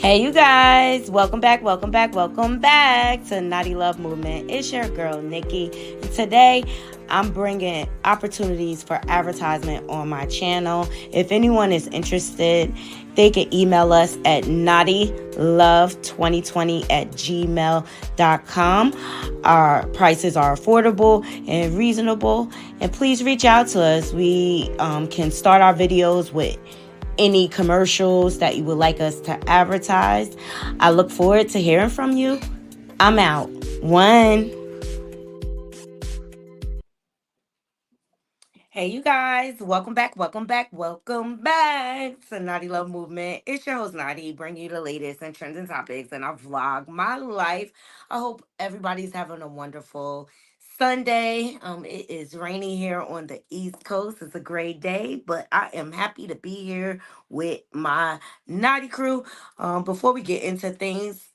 Hey, you guys, welcome back, welcome back, welcome back to Naughty Love Movement. It's your girl, Nikki. And today, I'm bringing opportunities for advertisement on my channel. If anyone is interested, they can email us at naughtylove2020@gmail.com. Our prices are affordable and reasonable. And please reach out to us. We can start our videos with any commercials that you would like us to advertise. I look forward to hearing from you. I'm out. One. Hey, you guys. Welcome back. Welcome back. Welcome back to Naughty Love Movement. It's your host, Naughty, bringing you the latest and trending topics, and I vlog my life. I hope everybody's having a wonderful Sunday. It is rainy here on the East Coast. It's a great day, but I am happy to be here with my Naughty crew. Before we get into things,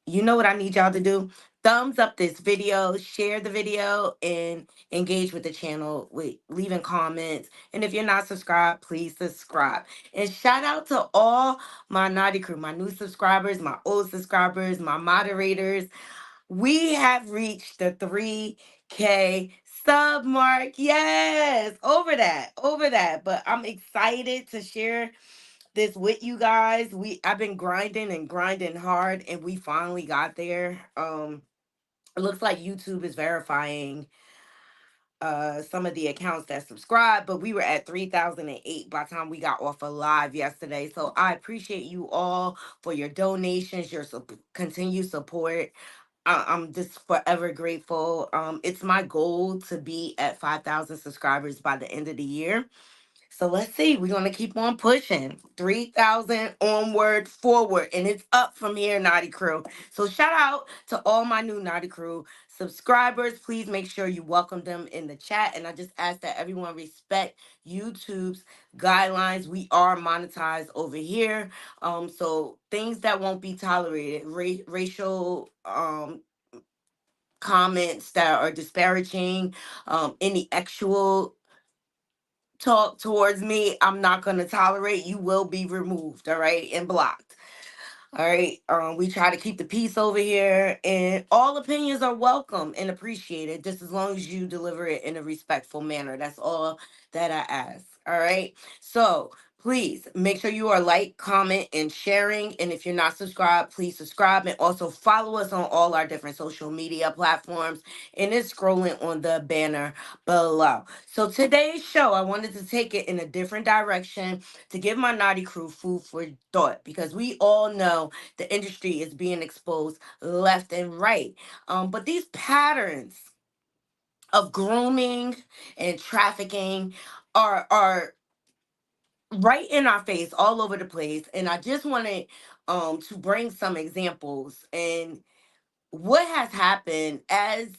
you know what I need y'all to do? Thumbs up this video, share the video, and engage with the channel with leaving comments. And if you're not subscribed, please subscribe. And shout out to all my Naughty crew, my new subscribers, my old subscribers, my moderators. We have reached the 3K sub mark. Yes, over that. But I'm excited to share this with you guys. I've been grinding and grinding hard, and we finally got there. It looks like YouTube is verifying some of the accounts that subscribe, but we were at 3008 by the time we got off of live yesterday. So I appreciate you all for your donations, your continued support. I'm just forever grateful. It's my goal to be at 5,000 subscribers by the end of the year. So let's see. We're going to keep on pushing. 3,000 onward, forward. And it's up from here, Naughty Crew. So shout out to all my new Naughty Crew subscribers. Please make sure you welcome them in the chat. And I just ask that everyone respect YouTube's guidelines. We are monetized over here. So things that won't be tolerated, racial comments that are disparaging, any actual talk towards me, I'm not going to tolerate. You will be removed, all right, and blocked. All right. We try to keep the peace over here, and all opinions are welcome and appreciated, just as long as you deliver it in a respectful manner. That's all that I ask. All right. So please make sure you are like, comment, and sharing. And if you're not subscribed, please subscribe and also follow us on all our different social media platforms. And it's scrolling on the banner below. So today's show, I wanted to take it in a different direction to give my Naughty crew food for thought, because we all know the industry is being exposed left and right. But these patterns of grooming and trafficking are right in our face all over the place. And I just wanted to bring some examples and what has happened as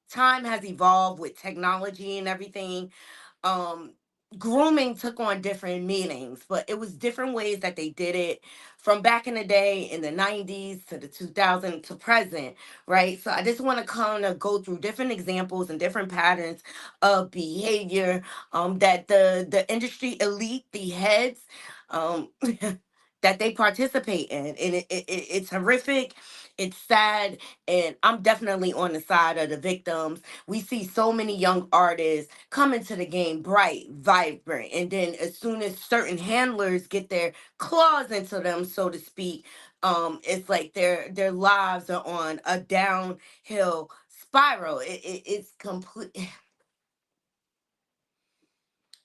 time has evolved with technology and everything. um Grooming took on different meanings, but it was different ways that they did it from back in the day in the 90s to the 2000s to present, right? So I just want to kind of go through different examples and different patterns of behavior that the industry elite, the heads, um that they participate in. And it's horrific, it's sad, and I'm definitely on the side of the victims. We see so many young artists come into the game bright, vibrant, and then as soon as certain handlers get their claws into them, so to speak, it's like their lives are on a downhill spiral. It's complete,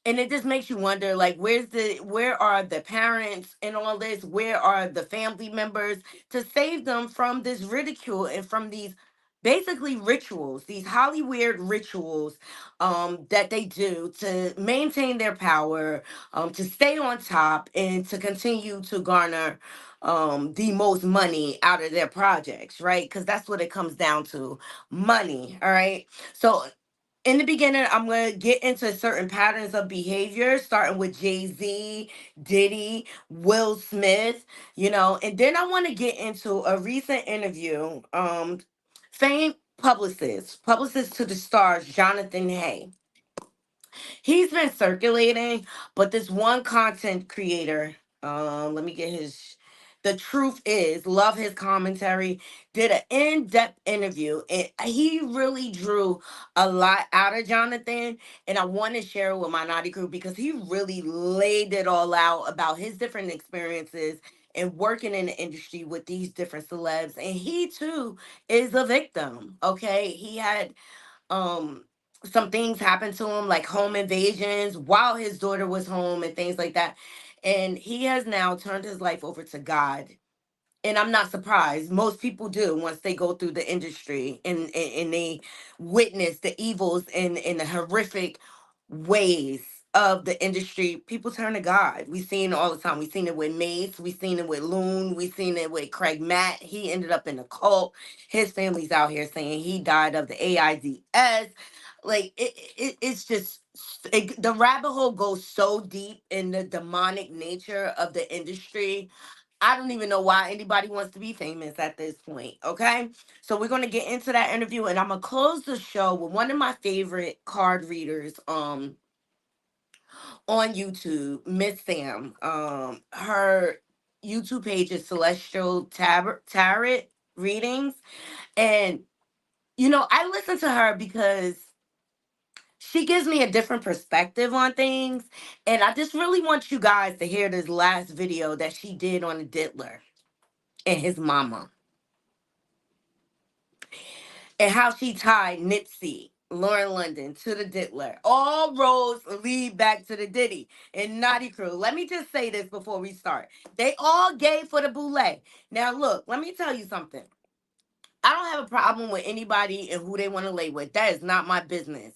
and it just makes you wonder, like, where are the parents in all this? Where are the family members to save them from this ridicule and from these basically rituals, these Hollywood rituals that they do to maintain their power, to stay on top, and to continue to garner the most money out of their projects, right? Because that's what it comes down to, money. All right. So in the beginning, I'm going to get into certain patterns of behavior, starting with Jay-Z, Diddy, Will Smith, and then I want to get into a recent interview. Famed publicist to the stars, Jonathan Hay. He's been circulating, but this one content creator, let me get his The truth is, love his commentary. Did an in-depth interview, and he really drew a lot out of Jonathan. And I want to share it with my naughty crew because he really laid it all out about his different experiences and working in the industry with these different celebs. And he too is a victim. Okay, he had um some things happened to him, like home invasions while his daughter was home and things like that. And he has now turned his life over to God, and I'm not surprised. Most people do once they go through the industry, and they witness the evils and the horrific ways of the industry. People turn to God. We've seen it all the time. We've seen it with Mace. We've seen it with Loon. We've seen it with Craig Matt. He ended up in a cult. His family's out here saying he died of the AIDS. Like it's just the rabbit hole goes so deep in the demonic nature of the industry. I don't even know why anybody wants to be famous at this point. Okay. So we're gonna get into that interview, and I'm gonna close the show with one of my favorite card readers on YouTube, Miss Sam. Her YouTube page is Celestial Tarot Readings. And I listen to her because she gives me a different perspective on things. And I just really want you guys to hear this last video that she did on the Diddler and his mama, and how she tied Nipsey, Lauren London to the Diddler. All roads lead back to the Diddy and Naughty Crew. Let me just say this before we start. They all gave for the boule. Now, look, let me tell you something. I don't have a problem with anybody and who they want to lay with. That is not my business.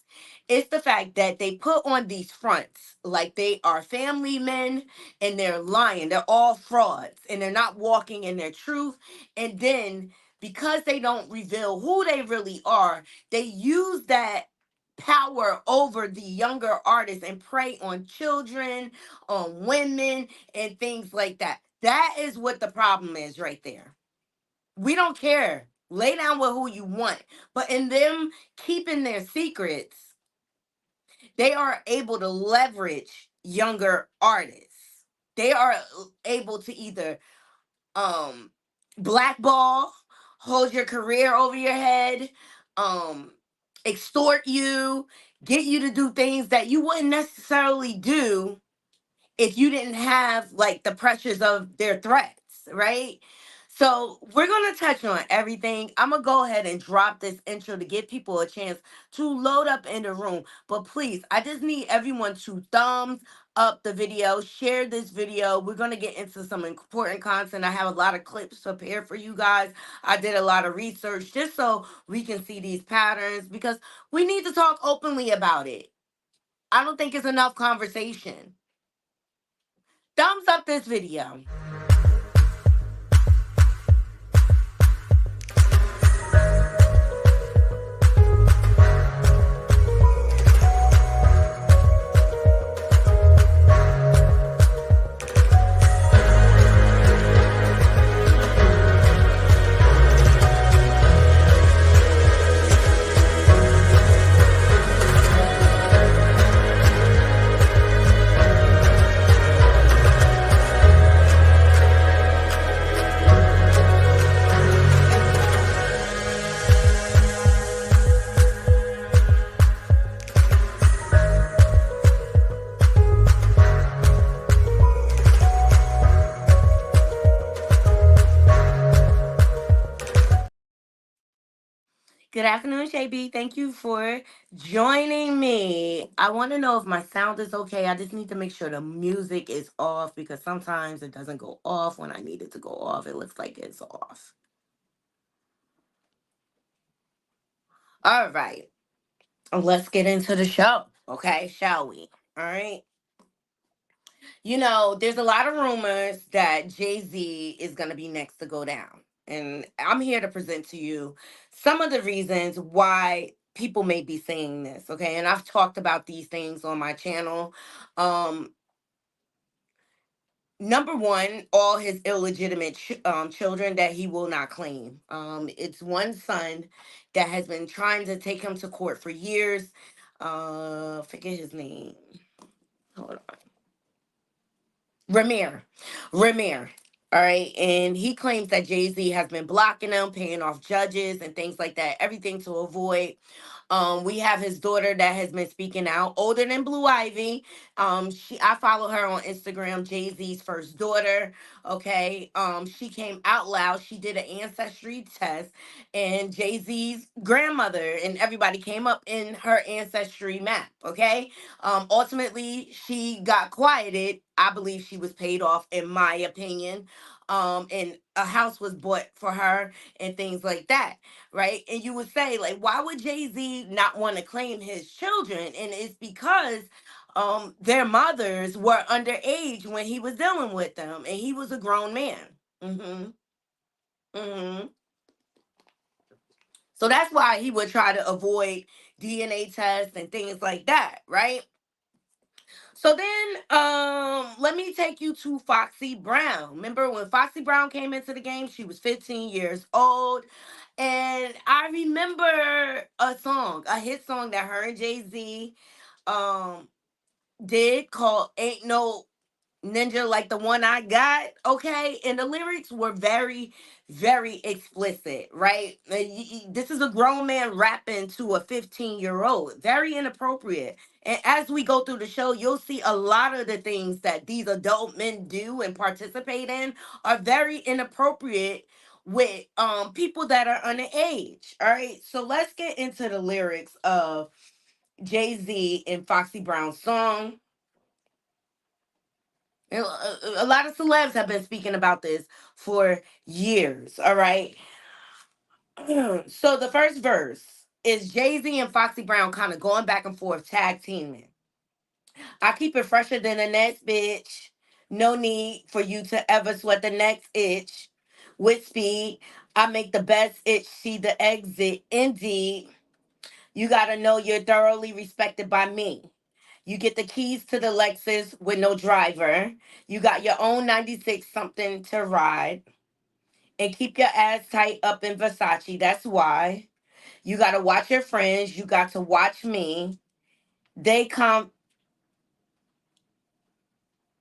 It's the fact that they put on these fronts like they are family men, and they're lying. They're all frauds and they're not walking in their truth. And then because they don't reveal who they really are, they use that power over the younger artists and prey on children, on women, and things like that. That is what the problem is right there. We don't care. Lay down with who you want. But in them keeping their secrets, they are able to leverage younger artists. They are able to either um blackball, hold your career over your head, um extort you, get you to do things that you wouldn't necessarily do if you didn't have like the pressures of their threats, right? So we're gonna touch on everything. I'm gonna go ahead and drop this intro to give people a chance to load up in the room. But please, I just need everyone to thumbs up the video, share this video. We're gonna get into some important content. I have a lot of clips prepared for you guys. I did a lot of research just so we can see these patterns because we need to talk openly about it. I don't think it's enough conversation. Thumbs up this video. Good afternoon, JB. Thank you for joining me. I want to know if my sound is okay. I just need to make sure the music is off because sometimes it doesn't go off when I need it to go off. It looks like it's off. All right. Let's get into the show. Okay, shall we? All right. There's a lot of rumors that Jay-Z is going to be next to go down. And I'm here to present to you some of the reasons why people may be saying this. Okay. And I've talked about these things on my channel. Um, Number one, all his illegitimate children that he will not claim. It's one son that has been trying to take him to court for years. Forget his name. Hold on. Ramir. Ramir. All right. And he claims that Jay-Z has been blocking him, paying off judges and things like that, everything to avoid. We have his daughter that has been speaking out, older than Blue Ivy. I follow her on Instagram, Jay-Z's first daughter. Okay. She came out loud. She did an ancestry test, and Jay-Z's grandmother and everybody came up in her ancestry map. Okay. Ultimately, she got quieted. I believe she was paid off, in my opinion. And a house was bought for her and things like that, right? And you would say, like, why would Jay-Z not want to claim his children? And it's because their mothers were underage when he was dealing with them, and he was a grown man. hmm hmm So that's why he would try to avoid DNA tests and things like that, right? So then, let me take you to Foxy Brown. Remember when Foxy Brown came into the game? She was 15 years old. And I remember a song, a hit song that her and Jay-Z um did, called Ain't No Ninja Like the One I Got. Okay. And the lyrics were very, very explicit, right? This is a grown man rapping to a 15-year-old. Very inappropriate. And as we go through the show, you'll see a lot of the things that these adult men do and participate in are very inappropriate with people that are underage. All right. So let's get into the lyrics of Jay-Z and Foxy Brown's song. And a lot of celebs have been speaking about this for years. All right. So the first verse is Jay-Z and Foxy Brown kind of going back and forth, tag teaming. I keep it fresher than the next bitch. No need for you to ever sweat the next itch. With speed, I make the best itch see the exit. Indeed, you gotta know you're thoroughly respected by me. You get the keys to the Lexus with no driver. You got your own 96 something to ride. And keep your ass tight up in Versace. That's why. You got to watch your friends. You got to watch me. They come,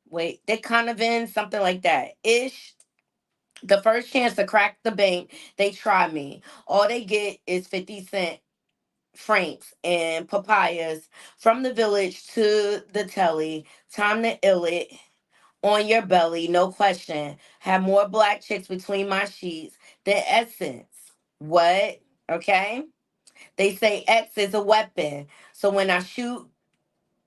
wait, they kind of in something like that. Ish. The first chance to crack the bank, they try me. All they get is 50 cent francs and papayas from the village to the telly. Time to ill it on your belly, no question. Have more black chicks between my sheets than Essence. What? Okay. They say X is a weapon. So when I shoot,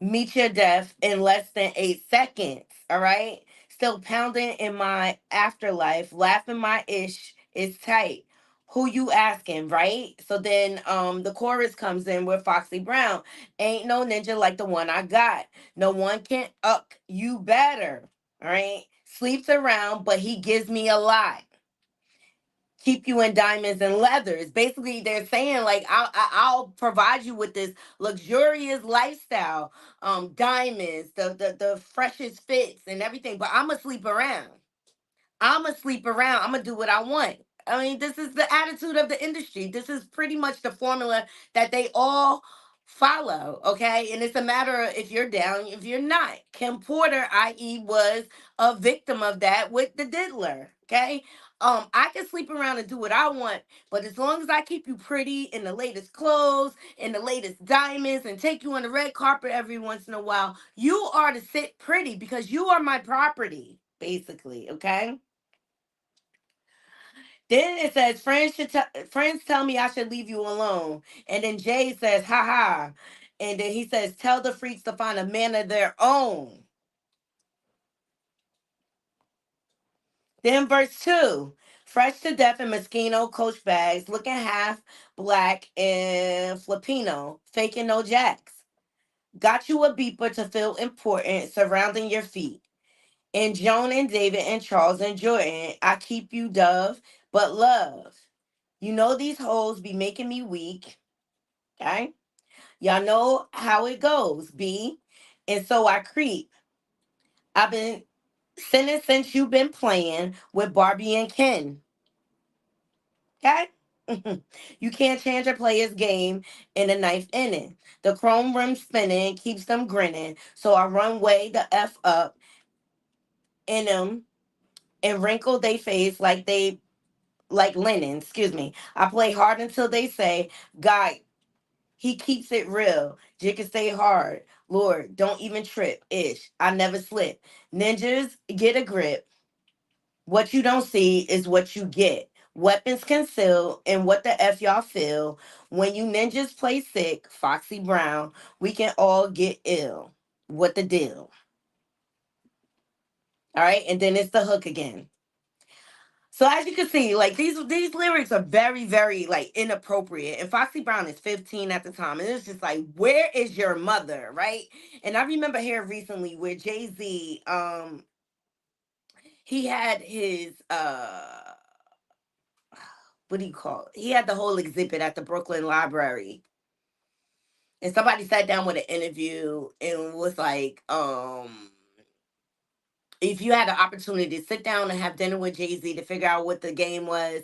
meet your death in less than 8 seconds. All right. Still pounding in my afterlife, laughing my ish is tight. Who you asking, right? So then the chorus comes in with Foxy Brown. Ain't no ninja like the one I got. No one can up you better. All right. Sleeps around, but he gives me a lot. Keep you in diamonds and leathers. Basically, they're saying like I'll provide you with this luxurious lifestyle, diamonds, the freshest fits and everything. But I'm gonna sleep around. I'm gonna sleep around. I'm gonna do what I want. I mean, this is the attitude of the industry. This is pretty much the formula that they all follow. Okay, and it's a matter of if you're down, if you're not. Kim Porter, i.e., was a victim of that with the diddler. Okay, I can sleep around and do what I want, but as long as I keep you pretty in the latest clothes, in the latest diamonds, and take you on the red carpet every once in a while, you are to sit pretty because you are my property, basically. Okay. Then it says friends tell me I should leave you alone, and then Jay says ha ha, and then he says tell the freaks to find a man of their own. Then verse 2, fresh to death in Moschino coach bags, looking half black and Filipino, faking no jacks. Got you a beeper to feel important, surrounding your feet. And Joan and David and Charles and Jordan, I keep you dove, but love. You know these hoes be making me weak. Okay? Y'all know how it goes, B. And so I creep. I've been sinning since you've been playing with Barbie and Ken. Okay? You can't change a player's game in the ninth inning. The chrome rim spinning keeps them grinning. So I run way the F up in them and wrinkle they face like linen. Excuse me. I play hard until they say, God, he keeps it real. Jig can stay hard. Lord, don't even trip. Ish. I never slip. Ninjas, get a grip. What you don't see is what you get. Weapons conceal, and what the F y'all feel. When you ninjas play sick, Foxy Brown, we can all get ill. What the deal? All right, and then it's the hook again. So as you can see, like these lyrics are very, very like inappropriate. And Foxy Brown is 15 at the time. And it's just like, where is your mother? Right. And I remember hearing recently where Jay-Z, he had his what do you call it? He had the whole exhibit at the Brooklyn Library. And somebody sat down with an interview and was like, if you had the opportunity to sit down and have dinner with Jay-Z to figure out what the game was,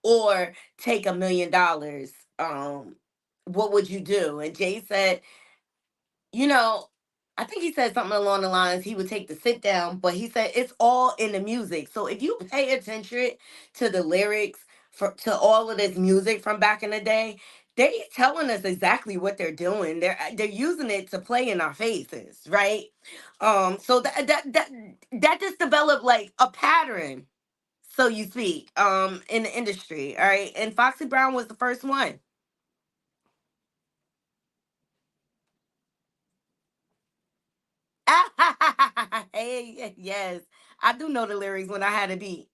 or take $1 million, what would you do? And Jay said, you know, I think he said something along the lines he would take the sit down, but he said it's all in the music. So if you pay attention to the lyrics to all of this music from back in the day, they telling us exactly what they're doing. They're using it to play in our faces, right? So that just developed like a pattern, so you speak, in the industry. All right, and Foxy Brown was the first one. Hey, yes, I do know the lyrics when I had a beat.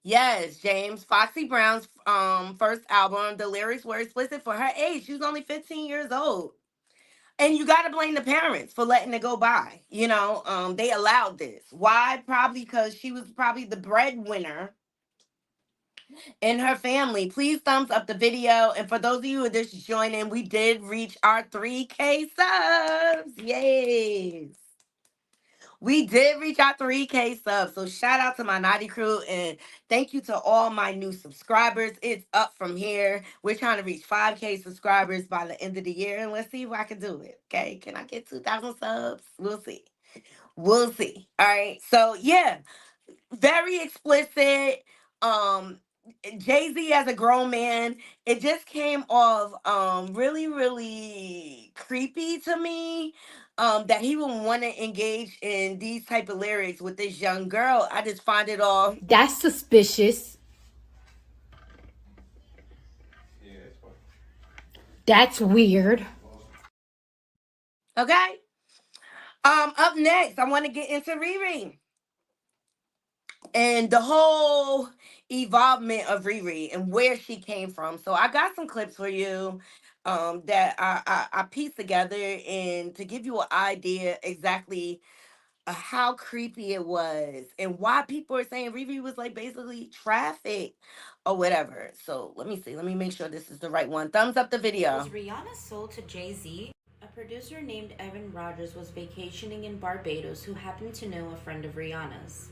Yes, James, Foxy Brown's first album, the lyrics were explicit for her age. She was only 15 years old. And you got to blame the parents for letting it go by. They allowed this. Why? Probably because she was probably the breadwinner in her family. Please thumbs up the video. And for those of you who are just joining, we did reach our 3K subs. Yes. We did reach our 3K subs. So shout out to my naughty crew and thank you to all my new subscribers. It's up from here. We're trying to reach 5K subscribers by the end of the year. And let's see if I can do it. Okay. Can I get 2,000 subs? We'll see. We'll see. All right. So yeah, very explicit. Um, Jay-Z as a grown man, it just came off really, really creepy to me. That he would want to engage in these type of lyrics with this young girl. I just find it all. That's suspicious. That's weird. Okay. Up next, I want to get into Riri and the whole evolvement of Riri and where she came from. So I got some clips for you that I pieced together and to give you an idea exactly how creepy it was and why people are saying Riri was like basically trafficked or whatever. So let me see. Let me make sure this is the right one. Thumbs up the video. Was Rihanna sold to Jay-Z? A producer named Evan Rogers was vacationing in Barbados who happened to know a friend of Rihanna's.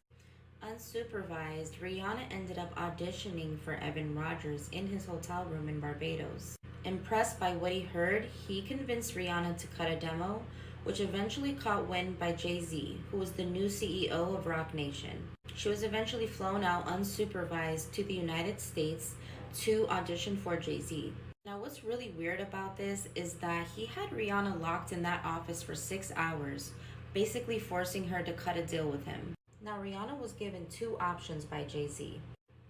Unsupervised, Rihanna ended up auditioning for Evan Rogers in his hotel room in Barbados. Impressed by what he heard, he convinced Rihanna to cut a demo, which eventually caught wind by Jay-Z, who was the new CEO of Roc Nation. She was eventually flown out unsupervised to the United States to audition for Jay-Z. Now, what's really weird about this is that he had Rihanna locked in that office for 6 hours, basically forcing her to cut a deal with him. Now, Rihanna was given 2 options by Jay-Z: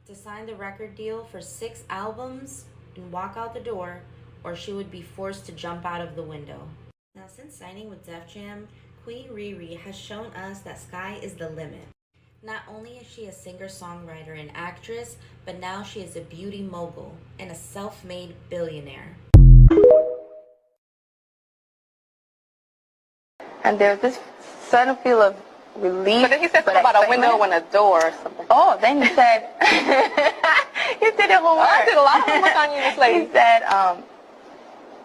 to sign the record deal for 6 albums and walk out the door, or she would be forced to jump out of the window. Now, since signing with Def Jam, Queen Riri has shown us that sky is the limit. Not only is she a singer-songwriter and actress, but now she is a beauty mogul and a self-made billionaire. And there's this sudden feel of relief. But then he said something about a window and a door or something. Oh, then he said, you did your homework. I did a lot of homework on you, this lady. He said,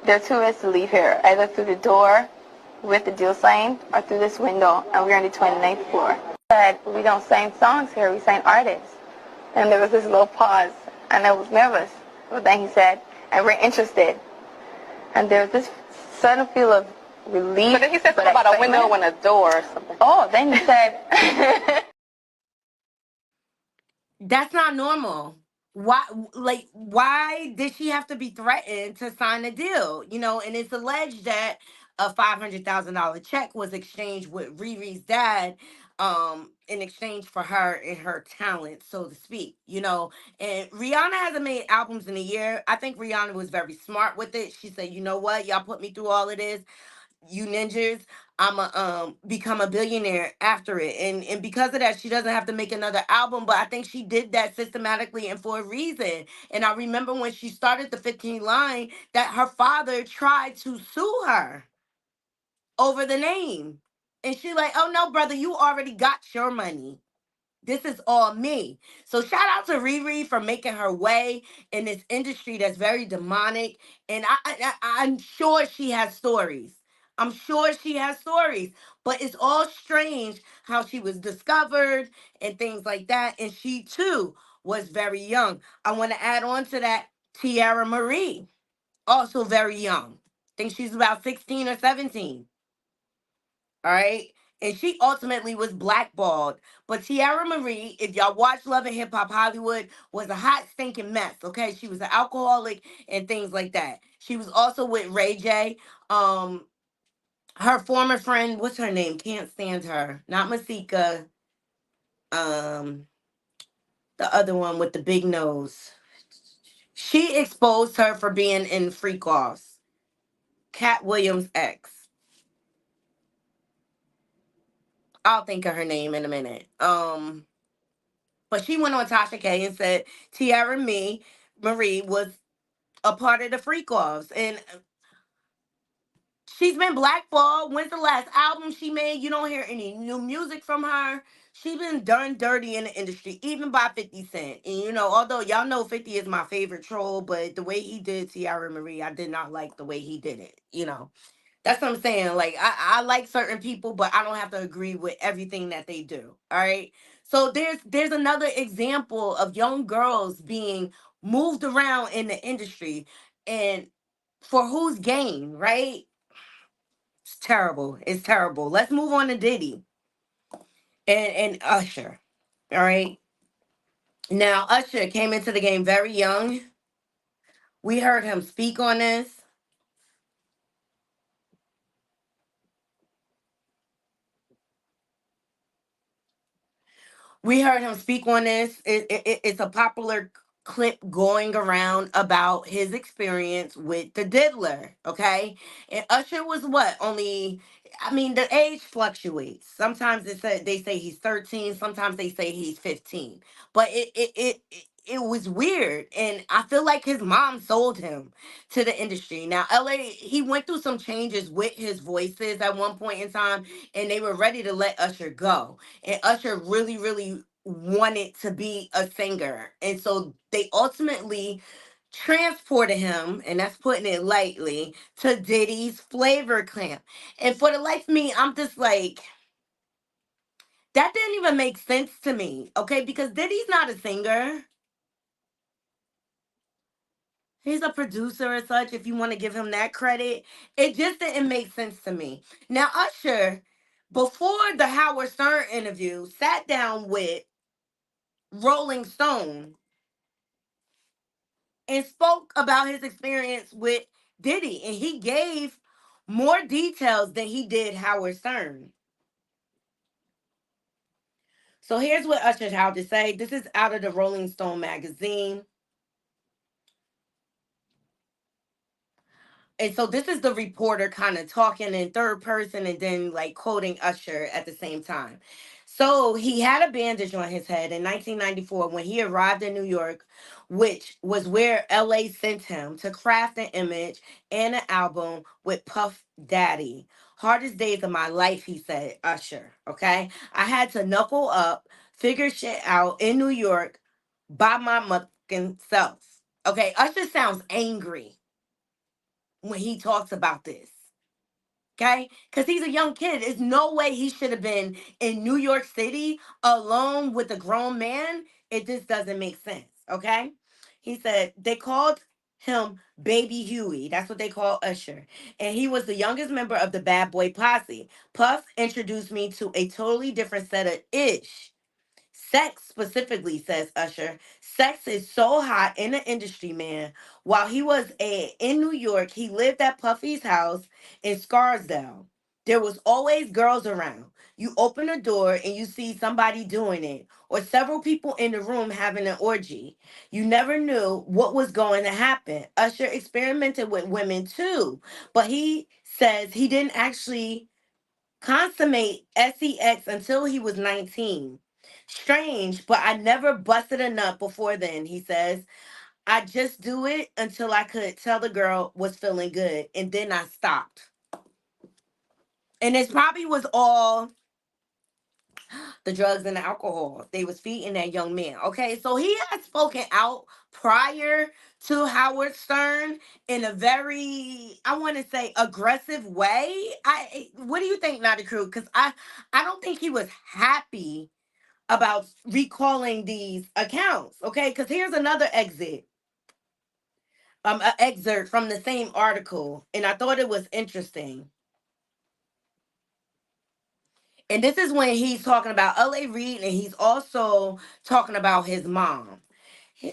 there are 2 ways to leave here, either through the door with the deal signed or through this window, and we're on the 29th floor. He said, we don't sign songs here, we sign artists. And there was this little pause, and I was nervous. But then he said, and we're interested. And there's this sudden feel of relief. But then he said something about a window and a door or something. Oh, then he said, That's not normal. Why, like, why did she have to be threatened to sign a deal? And it's alleged that a $500,000 check was exchanged with Riri's dad, in exchange for her and her talent, so to speak. And Rihanna hasn't made albums in a year. I think Rihanna was very smart with it. She said, you know what, y'all put me through all of this, you ninjas, I'ma become a billionaire after it. And because of that, she doesn't have to make another album. But I think she did that systematically and for a reason. And I remember when she started the 15 line that her father tried to sue her over the name. And she like, oh no, brother, you already got your money. This is all me. So shout out to Riri for making her way in this industry that's very demonic. And I'm sure she has stories. I'm sure she has stories. But it's all strange how she was discovered and things like that. And she too was very young. I want to add on to that Tiara Marie, also very young. Think she's about 16 or 17. All right. And she ultimately was blackballed. But Tiara Marie, if y'all watch Love and Hip Hop Hollywood, was a hot stinking mess. Okay. She was an alcoholic and things like that. She was also with Ray J. Um, her former friend, what's her name? Can't stand her. Not Masika. Um, the other one with the big nose. She exposed her for being in freak offs. Cat Williams' ex. I'll think of her name in a minute. But she went on Tasha K and said Tiara Marie was a part of the freak offs. And she's been blackballed. When's the last album she made? You don't hear any new music from her. She's been done dirty in the industry, even by 50 Cent. And although y'all know 50 is my favorite troll, but the way he did Tiara Marie, I did not like the way he did it. That's what I'm saying. Like I like certain people, but I don't have to agree with everything that they do. All right. So there's another example of young girls being moved around in the industry, and for whose gain, right? It's terrible. It's terrible. Let's move on to Diddy and Usher. All right. Now Usher came into the game very young. We heard him speak on this. We heard him speak on this. It's a popular clip going around about his experience with the diddler. Okay, and Usher was what, only. I mean, the age fluctuates. Sometimes they say he's 13. Sometimes they say he's 15. But it was weird, and I feel like his mom sold him to the industry. Now, LA, he went through some changes with his voices at one point in time, and they were ready to let Usher go, and Usher really, really wanted to be a singer. And so they ultimately transported him, and that's putting it lightly, to Diddy's Flavor Camp. And for the life of me, I'm just like, that didn't even make sense to me, okay? Because Diddy's not a singer. He's a producer or such, if you want to give him that credit. It just didn't make sense to me. Now, Usher, before the Howard Stern interview, sat down with Rolling Stone and spoke about his experience with Diddy. And he gave more details than he did Howard Stern. So here's what Usher had to say. This is out of the Rolling Stone magazine. And so this is the reporter kind of talking in third person and then like quoting Usher at the same time. So he had a bandage on his head in 1994 when he arrived in New York, which was where LA sent him to craft an image and an album with Puff Daddy. Hardest days of my life, he said, Usher. Okay. I had to knuckle up, figure shit out in New York by my motherfucking self. Okay. Usher sounds angry when he talks about this. Okay? Because he's a young kid. There's no way he should have been in New York City alone with a grown man. It just doesn't make sense. Okay? He said they called him Baby Huey. That's what they call Usher. And he was the youngest member of the Bad Boy Posse. Puff introduced me to a totally different set of ish. Sex specifically, says Usher. Sex is so hot in the industry, man. While he was in New York, he lived at Puffy's house in Scarsdale. There was always girls around. You open a door and you see somebody doing it, or several people in the room having an orgy. You never knew what was going to happen. Usher experimented with women too, but he says he didn't actually consummate sex until he was 19. Strange, but I never busted a nut before then, he says. I just do it until I could tell the girl was feeling good, and then I stopped. And it probably was all the drugs and the alcohol they was feeding that young man. Okay, so he had spoken out prior to Howard Stern in a very, I want to say, aggressive way. What do you think, Naughty Crew? Because I don't think he was happy about recalling these accounts. Okay, because here's another an excerpt from the same article, and I thought it was interesting. And this is when he's talking about L.A. Reid, and he's also talking about his mom.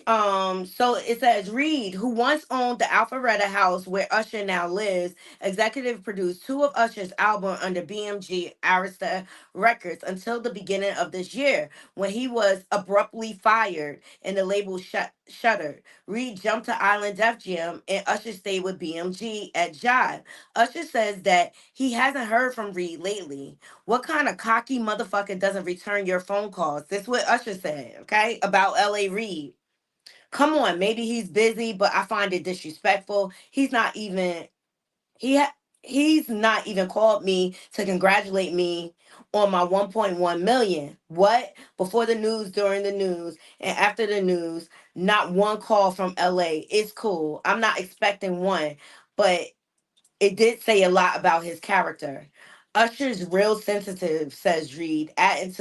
So it says Reed, who once owned the Alpharetta house where Usher now lives, executive produced two of Usher's albums under BMG Arista Records until the beginning of this year, when he was abruptly fired and the label shuttered. Reed jumped to Island Def Jam and Usher stayed with BMG at Jive. Usher says that he hasn't heard from Reed lately. What kind of cocky motherfucker doesn't return your phone calls? That's what Usher said, okay, about L.A. Reid. Come on, maybe he's busy, but I find it disrespectful. He's not even called me to congratulate me on my 1.1 million. What? Before the news, during the news, and after the news, not one call from LA. It's cool. I'm not expecting one, but it did say a lot about his character. Usher's real sensitive, says Reed, adding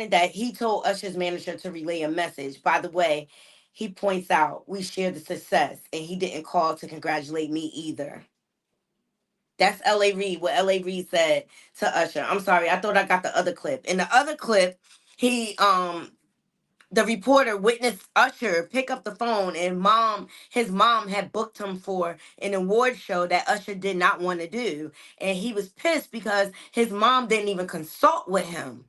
that he told Usher's manager to relay a message. By the way, he points out we share the success, and he didn't call to congratulate me either. That's L.A. Reid, what L.A. Reid said to Usher. I'm sorry, I thought I got the other clip. In the other clip, the reporter witnessed Usher pick up the phone, and his mom had booked him for an award show that Usher did not want to do. And he was pissed because his mom didn't even consult with him.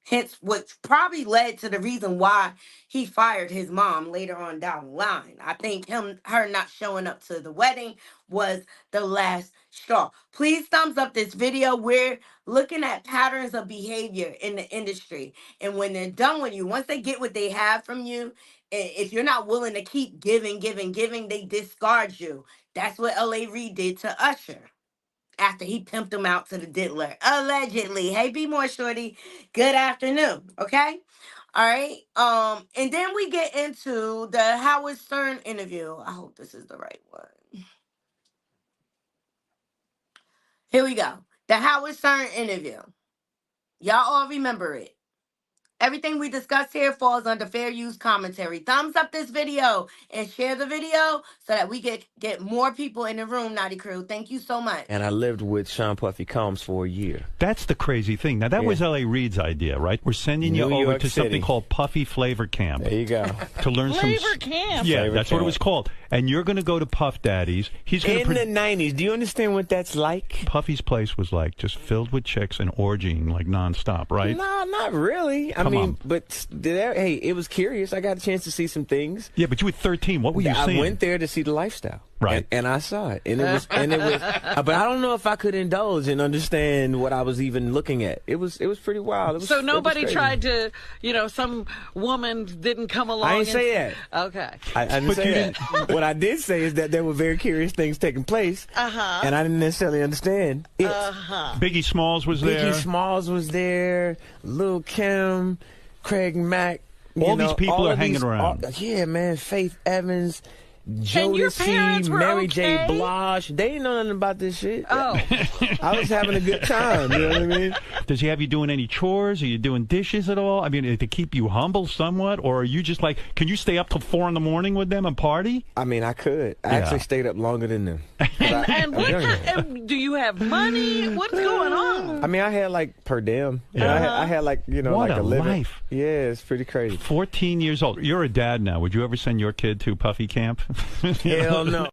Hence, which probably led to the reason why he fired his mom later on down the line. I think her not showing up to the wedding was the last straw. Please thumbs up this video. We're looking at patterns of behavior in the industry. And when they're done with you, once they get what they have from you, if you're not willing to keep giving, they discard you. That's what L.A. Reid did to Usher after he pimped him out to the diddler. Allegedly. Hey, be more shorty. Good afternoon. Okay? All right. And then we get into the Howard Stern interview. I hope this is the right one. Here we go. The Howard Stern interview. Y'all all remember it. Everything we discuss here falls under fair use commentary. Thumbs up this video and share the video so that we get more people in the room, Naughty Crew. Thank you so much. And I lived with Sean Puffy Combs for a year. That's the crazy thing. Now, that was L.A. Reid's idea, right? We're sending you over to something called Puffy Flavor Camp. There you go. To learn Flavor Camp. Yeah, Flavor that's Camp. what it was called. And you're going to go to Puff Daddy's. He's going In the 90s. Do you understand what that's like? Puffy's place was like just filled with chicks and orgying like nonstop, right? No, not really. I mean, but hey, it was curious. I got a chance to see some things. Yeah, but you were 13. What were you seeing? I went there to see the lifestyle. Right. And I saw it. And it was but I don't know if I could indulge and understand what I was even looking at. It was pretty wild. So nobody tried to, some woman didn't come along. I didn't say that. Okay. I didn't say that. What I did say is that there were very curious things taking place. And I didn't necessarily understand it. Biggie Smalls was there. Biggie Smalls was there. Lil' Kim, Craig Mack. All these people are hanging around. Yeah, man. Faith Evans. And your parents Jodeci, were Mary J. okay? Blige. They didn't know nothing about this shit. Oh. I was having a good time. You know what I mean? Does he have you doing any chores? Are you doing dishes at all? I mean, to keep you humble somewhat? Or are you just like, can you stay up till 4 in the morning with them and party? I mean, I could. I actually stayed up longer than them. And do you have money? What's going on? I mean, I had like per diem. I had like, What like a a living. life. Yeah, it's pretty crazy. 14 years old. You're a dad now. Would you ever send your kid to Puffy camp? Hell no.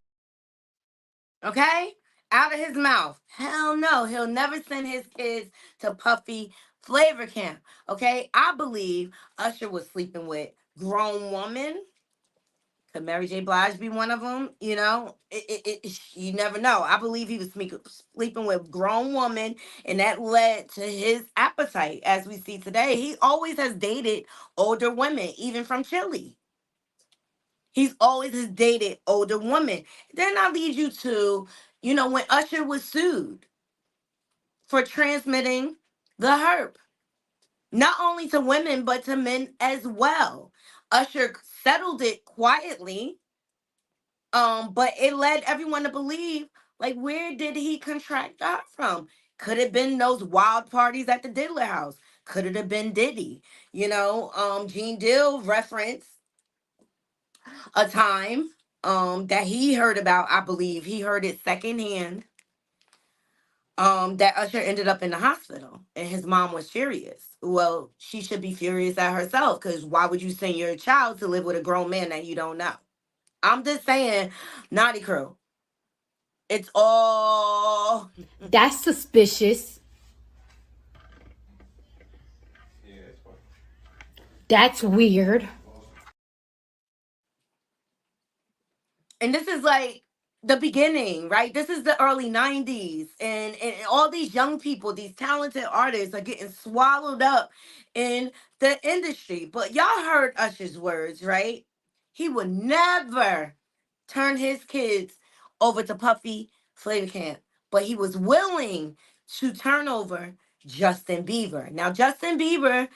Okay? Out of his mouth. Hell no. He'll never send his kids to Puffy Flavor Camp. Okay? I believe Usher was sleeping with grown women. Could Mary J. Blige be one of them? You know, you never know. I believe he was sleeping with grown women, and that led to his appetite, as we see today. He always has dated older women, even from Chile. He's always has dated older women. Then I lead you to, when Usher was sued for transmitting the herp, not only to women, but to men as well. Usher settled it quietly, but it led everyone to believe, like, where did he contract that from? Could it have been those wild parties at the Diddler house? Could it have been Diddy? Gene Dill referenced a time that he heard about. I believe he heard it secondhand, that Usher ended up in the hospital and his mom was furious. Well, she should be furious at herself, because why would you send your child to live with a grown man that you don't know? I'm just saying, Naughty Crew, it's all... That's suspicious. That's weird. And this is like the beginning, right? This is the early 90s. And all these young people, these talented artists are getting swallowed up in the industry. But y'all heard Usher's words, right? He would never turn his kids over to Puffy Flavor Camp. But he was willing to turn over Justin Bieber. Now, Justin Bieber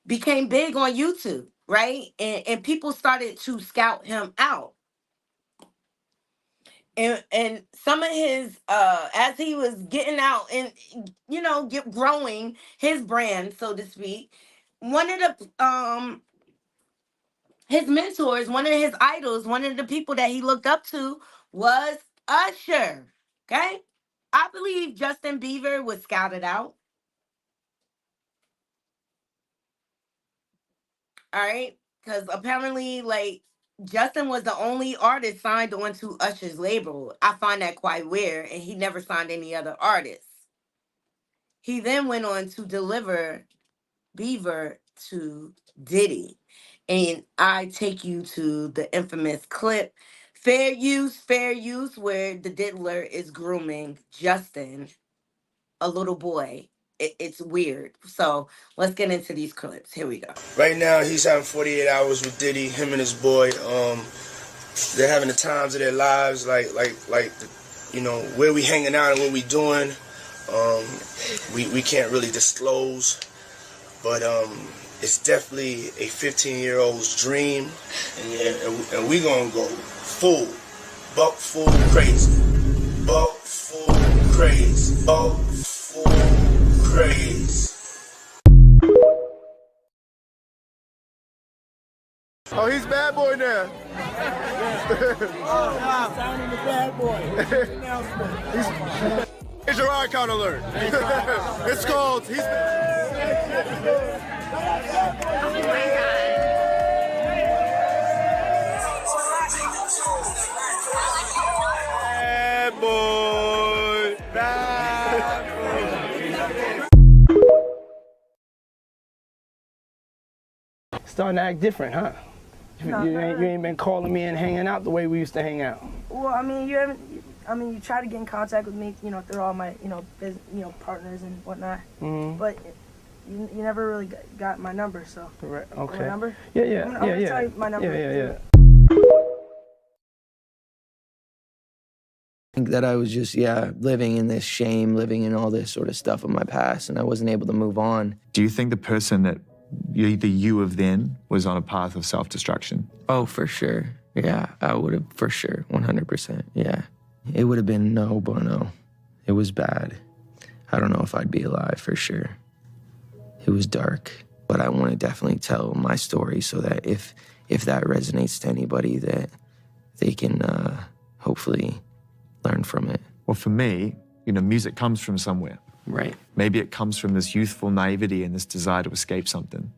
became big on YouTube, right? And people started to scout him out. And some of his as he was getting out and growing his brand, so to speak, one of the his mentors, one of his idols, one of the people that he looked up to was Usher. Okay? I believe Justin Bieber was scouted out. All right? Because apparently, like, Justin was the only artist signed onto Usher's label. I find that quite weird, and he never signed any other artists. He then went on to deliver Bieber to Diddy. And I take you to the infamous clip, Fair Use, where the diddler is grooming Justin, a little boy. It's weird. So let's get into these clips. Here we go. Right now, he's having 48 hours with Diddy, him and his boy. They're having the times of their lives, like where we hanging out and what we doing. We can't really disclose, but it's definitely a 15-year-old's dream, and we gonna go buck full crazy, buck full crazy, buck full crazy. Oh, he's bad boy now. Oh, signing the bad boy. Here's your icon alert. It's called. He's. Bad boy. Bad boy. Starting to act different, huh? You ain't been calling me and hanging out the way we used to hang out. Well, I mean, you try to get in contact with me, through all my, partners and whatnot. Mm-hmm. But you never really got my number, so. Correct. Okay. My number? Yeah. I'm gonna tell you my number. Yeah. I think that I was just, living in this shame, living in all this sort of stuff of my past, and I wasn't able to move on. Do you think the person that the you of then was on a path of self-destruction? Oh, for sure. Yeah, I would have for sure, 100%. Yeah. It would have been no bueno. It was bad. I don't know if I'd be alive for sure. It was dark, but I want to definitely tell my story so that if that resonates to anybody, that they can hopefully learn from it. Well, for me, music comes from somewhere. Right. Maybe it comes from this youthful naivety and this desire to escape something.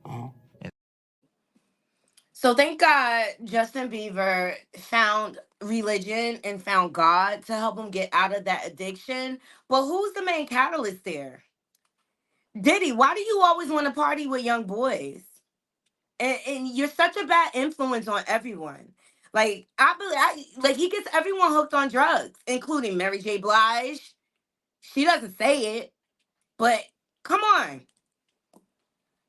So thank God Justin Bieber found religion and found God to help him get out of that addiction. But who's the main catalyst there? Diddy, why do you always want to party with young boys? And you're such a bad influence on everyone. Like like he gets everyone hooked on drugs, including Mary J. Blige. She doesn't say it, but come on.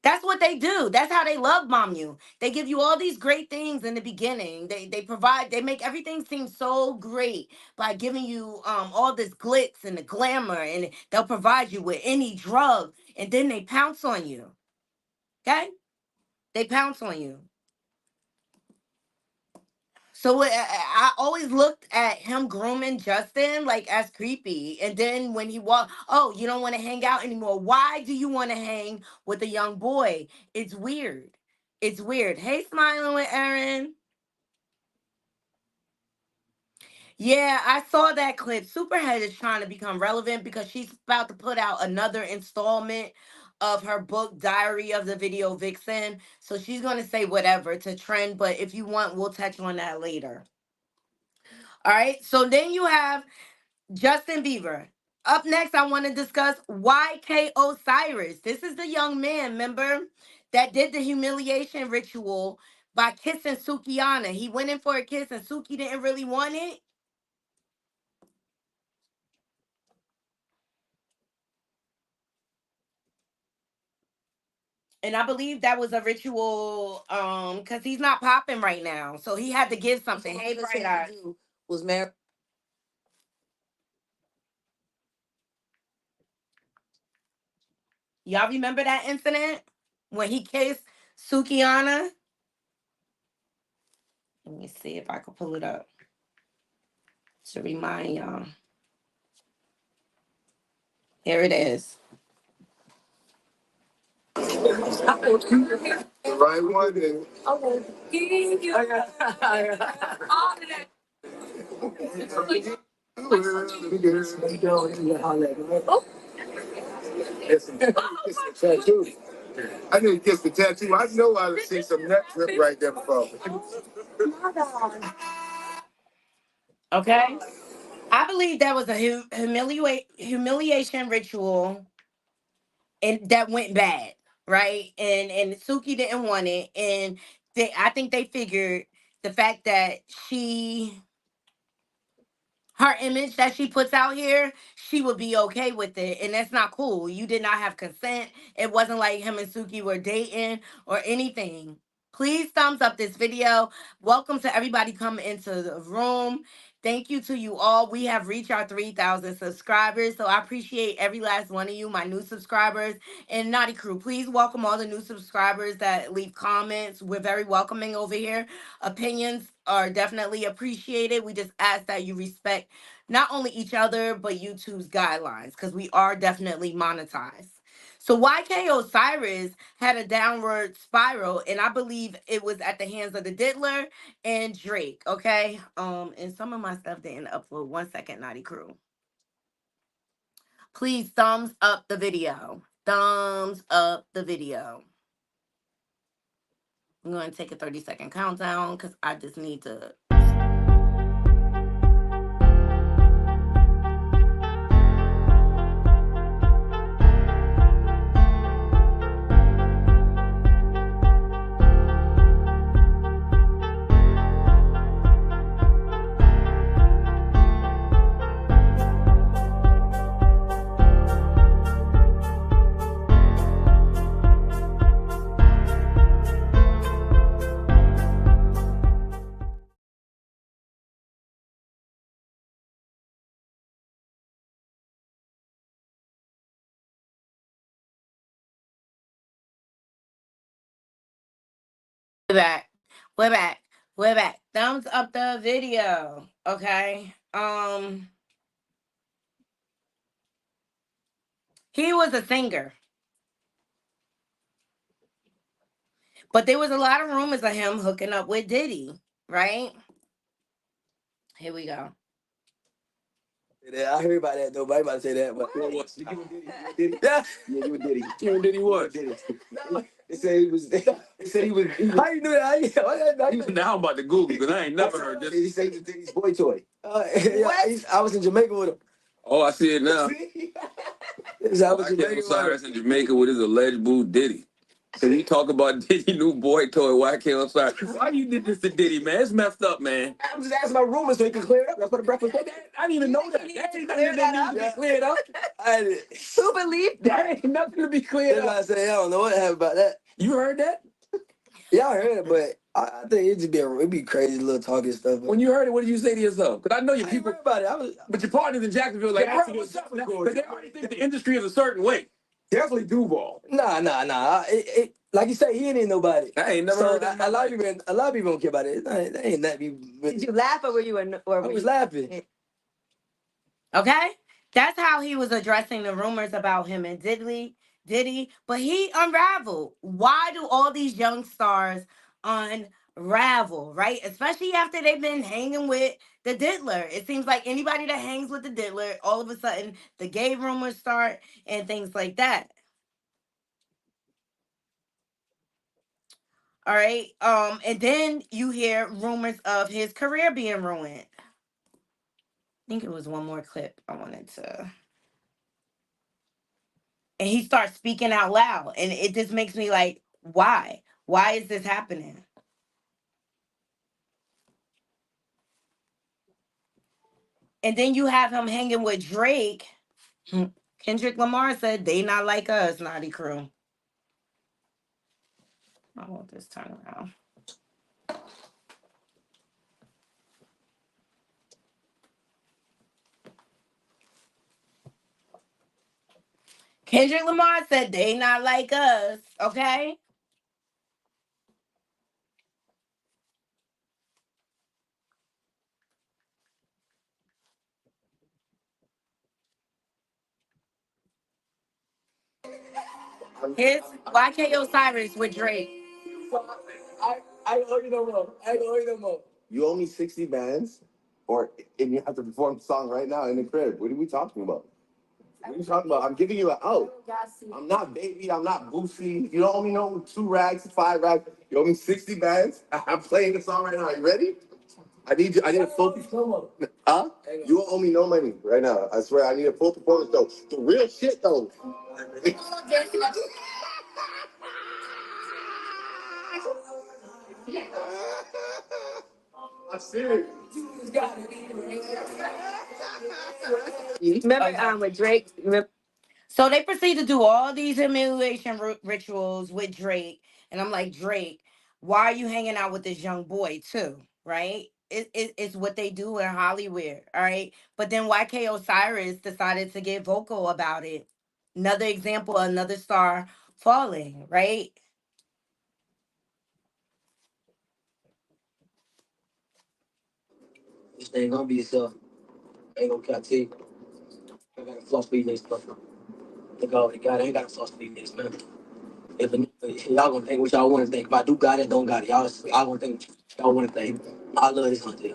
That's what they do. That's how they love bomb you. They give you all these great things in the beginning. They make everything seem so great by giving you all this glitz and the glamour, and they'll provide you with any drug, and then they pounce on you. Okay? They pounce on you. So I always looked at him grooming Justin like as creepy. And then when he walked, oh, you don't want to hang out anymore. Why do you want to hang with a young boy? It's weird. It's weird. Hey, smiling with Erin. Yeah, I saw that clip. Superhead is trying to become relevant because she's about to put out another installment of her book, Diary of the Video Vixen. So she's going to say whatever to trend. But if you want, we'll touch on that later. All right. So then you have Justin Bieber. Up next, I want to discuss YK Osiris. This is the young man, remember, that did the humiliation ritual by kissing Sukiana. He went in for a kiss and Suki didn't really want it. And I believe that was a ritual because he's not popping right now. So he had to give something. Hey, Bright Eye. Was married. Y'all remember that incident when he kissed Sukiana? Let me see if I can pull it up to remind y'all. Here it is. The right one is. I need to kiss the tattoo. I know I've seen some neck flip right there before. Okay. I believe that was a humiliation ritual and that went bad, right? And Suki didn't want it. And I think they figured the fact that her image that she puts out here, she would be okay with it. And that's not cool. You did not have consent. It wasn't like him and Suki were dating or anything. Please thumbs up this video. Welcome to everybody coming into the room. Thank you to you all. We have reached our 3,000 subscribers. So I appreciate every last one of you, my new subscribers. And Naughty Crew, please welcome all the new subscribers that leave comments. We're very welcoming over here. Opinions are definitely appreciated. We just ask that you respect not only each other, but YouTube's guidelines because we are definitely monetized. So YK Osiris had a downward spiral, and I believe it was at the hands of the Diddler and Drake. Okay. And some of my stuff didn't upload. 1 second, Naughty Crew. Please thumbs up the video. Thumbs up the video. I'm going to take a 30-second countdown because I just need to. We're back. We're back. We're back. Thumbs up the video. Okay. He was a singer. But there was a lot of rumors of him hooking up with Diddy, right? Here we go. I heard about that though, but I ain't about to say that. But what? You giving Diddy? Yeah, yeah, you and Diddy. You and Diddy what? Diddy. No. They said he was. They said he was. How you knew that? Now I'm about to Google because I ain't never heard this. He said he was Diddy's boy toy. I was in Jamaica with him. Oh, I see it now. I was in Jamaica. In Jamaica with his alleged boo Diddy. So you talk about Diddy new boy toy. Why can't I'm sorry? Why you did this to Diddy, man? It's messed up, man. I'm just asking my rumors so he can clear it up. That's what the breakfast was. I didn't even know that. That ain't nothing that needs to be cleared up. Who believed that? That ain't nothing to be cleared up. That's why I say I don't know what happened about that. You heard that? Yeah, I heard it, but I think it'd be crazy little talking stuff. When you heard it, what did you say to yourself? Because I know your people about it. But your partners in Jacksonville like, bro, what's up? Because they already think the industry is a certain way. Definitely Duval. Nah. Like you say, he ain't nobody. I ain't never heard that. A lot of people don't care about it. That ain't that. Did you laugh or were you? I was laughing. Okay? That's how he was addressing the rumors about him and Diddy, but he unraveled. Why do all these young stars unravel, right? Especially after they've been hanging with the diddler. It seems like anybody that hangs with the diddler, all of a sudden the gay rumors start and things like that. All right. And then you hear rumors of his career being ruined. I think it was one more clip I wanted to. And he starts speaking out loud. And it just makes me like, why? Why is this happening? And then you have him hanging with Drake. Kendrick Lamar said, they not like us, Naughty Crew. I want this turn around. Kendrick Lamar said, they not like us, okay? Here's YK Osiris with Drake. I don't owe you no more. You owe me 60 bands, and you have to perform the song right now in the crib. What are we talking about? What are you talking about? I'm giving you an out. I'm not baby. I'm not Boosie. You don't owe me no 2 rags, 5 rags. You owe me 60 bands. I'm playing the song right now. Are you ready? I need a full performance. Huh? You won't owe me no money right now. I swear. I need a full performance though. The real shit though. I'm serious. Remember with Drake? So they proceed to do all these humiliation rituals with Drake. And I'm like, Drake, why are you hanging out with this young boy too? Right? It's what they do in Hollywood. All right. But then YK Osiris decided to get vocal about it. Another example, another star falling, right? This thing gonna be yourself. Ain't gonna cut to you. I got a floss speed next stuff. Think I already got it. I ain't got a floss speed next, man. If y'all gonna think what y'all wanna think. If I do got it, don't got it. Y'all gonna think what y'all wanna think. I love this hunter.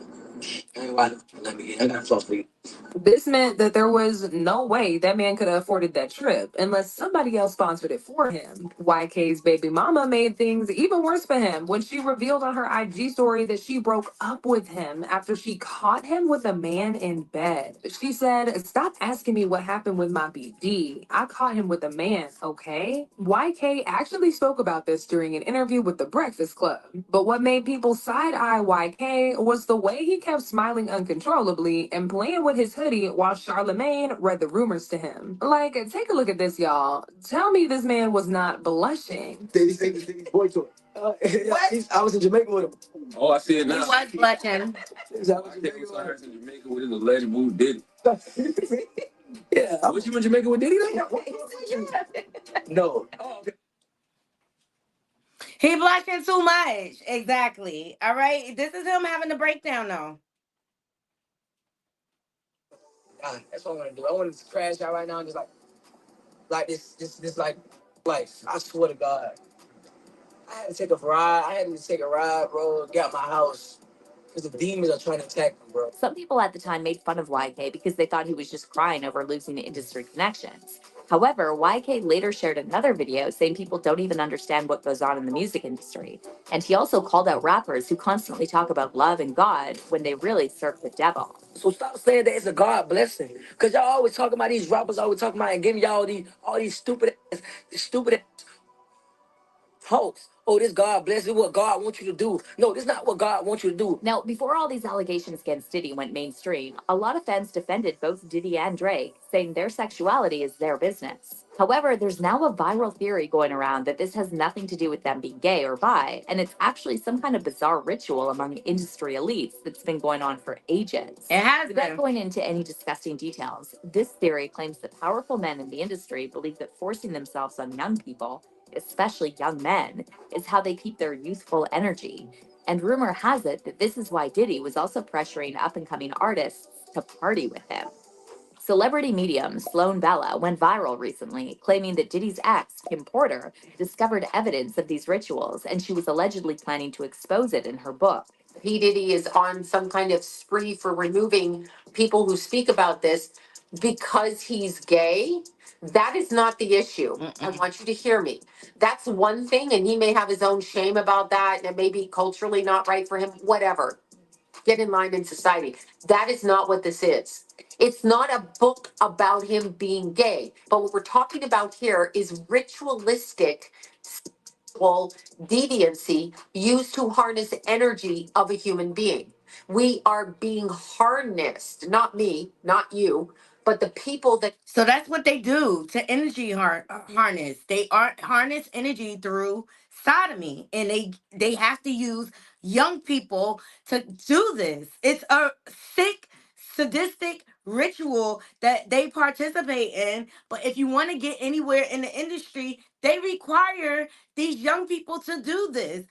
Ain't right. Let me get it. I got a floss speed. This meant that there was no way that man could have afforded that trip unless somebody else sponsored it for him. YK's baby mama made things even worse for him when she revealed on her IG story that she broke up with him after she caught him with a man in bed. She said, "Stop asking me what happened with my BD. I caught him with a man, okay?" YK actually spoke about this during an interview with The Breakfast Club. But what made people side-eye YK was the way he kept smiling uncontrollably and playing with his hoodie while Charlemagne read the rumors to him. Like, take a look at this, y'all. Tell me this man was not blushing. Diddy say this Diddy's boy toy. I was in Jamaica with him. Oh, I see it now. He was blushing. I was in Jamaica with his alleged boo Diddy. Yeah. Was you in Jamaica with Diddy though? No. Oh, okay. He blushing too much. Exactly. All right. This is him having a breakdown though. God, that's what I want to do. I want to crash out right now and just like this like life. I swear to God. I had to take a ride. I had to take a ride, bro. Get out my house because the demons are trying to attack me, bro. Some people at the time made fun of YK because they thought he was just crying over losing industry connections. However, YK later shared another video saying people don't even understand what goes on in the music industry. And he also called out rappers who constantly talk about love and God when they really serve the devil. So stop saying that it's a God blessing. Cause y'all always talking about these rappers, always talking about and giving y'all all these stupid ass hopes. Oh, this God bless is what God wants you to do. No, this is not what God wants you to do. Now, before all these allegations against Diddy went mainstream, a lot of fans defended both Diddy and Drake, saying their sexuality is their business. However, there's now a viral theory going around that this has nothing to do with them being gay or bi, and it's actually some kind of bizarre ritual among industry elites that's been going on for ages. It has Without been. going into any disgusting details, this theory claims that powerful men in the industry believe that forcing themselves on young people, especially young men, is how they keep their youthful energy. And rumor has it that this is why Diddy was also pressuring up and coming artists to party with him. Celebrity medium Sloan Bella went viral recently, claiming that Diddy's ex, Kim Porter, discovered evidence of these rituals, and she was allegedly planning to expose it in her book. P. Diddy is on some kind of spree for removing people who speak about this because he's gay. That is not the issue. I want you to hear me. That's one thing, and he may have his own shame about that, and it may be culturally not right for him, whatever. Get in line in society. That is not what this is. It's not a book about him being gay, but what we're talking about here is ritualistic sexual deviancy used to harness energy of a human being. We are being harnessed, not me, not you, but the people that. So that's what they do to energy harness. They are harness energy through sodomy, and they have to use young people to do this. It's a sick, sadistic ritual that they participate in. But if you want to get anywhere in the industry, they require these young people to do this,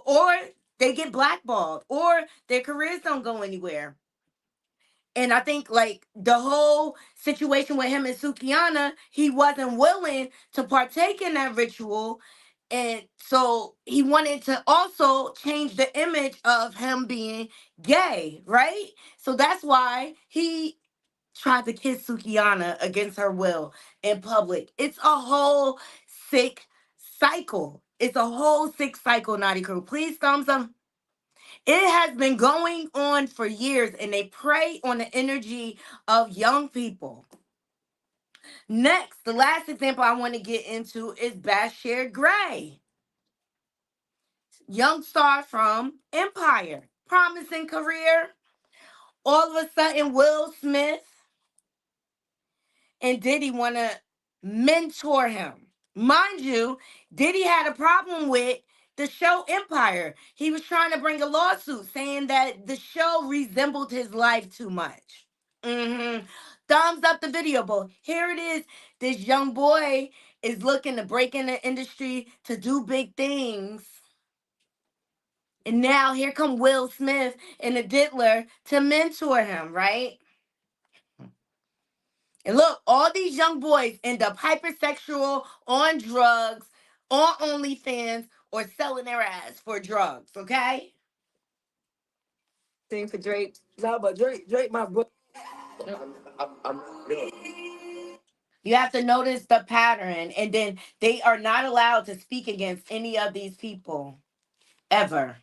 or they get blackballed, or their careers don't go anywhere. And I think like the whole situation with him and Sukiana, he wasn't willing to partake in that ritual. And so he wanted to also change the image of him being gay, right? So that's why he tried to kiss Sukiana against her will in public. It's a whole sick cycle. It's a whole sick cycle, Naughty Crew. Please thumbs up. It has been going on for years, and they prey on the energy of young people. Next, the last example I want to get into is Bashir Gray, young star from Empire, promising career. All of a sudden, Will Smith and Diddy want to mentor him. Mind you, Diddy had a problem with the show Empire. He was trying to bring a lawsuit saying that the show resembled his life too much. Thumbs up the video, but here it is. This young boy is looking to break in the industry to do big things. And now here come Will Smith and the Diddler to mentor him, right? And look, all these young boys end up hypersexual, on drugs, on OnlyFans, or selling their ass for drugs, okay? Sing for Drake. No, but Drake, my bro. I'm You have to notice the pattern, and then they are not allowed to speak against any of these people ever.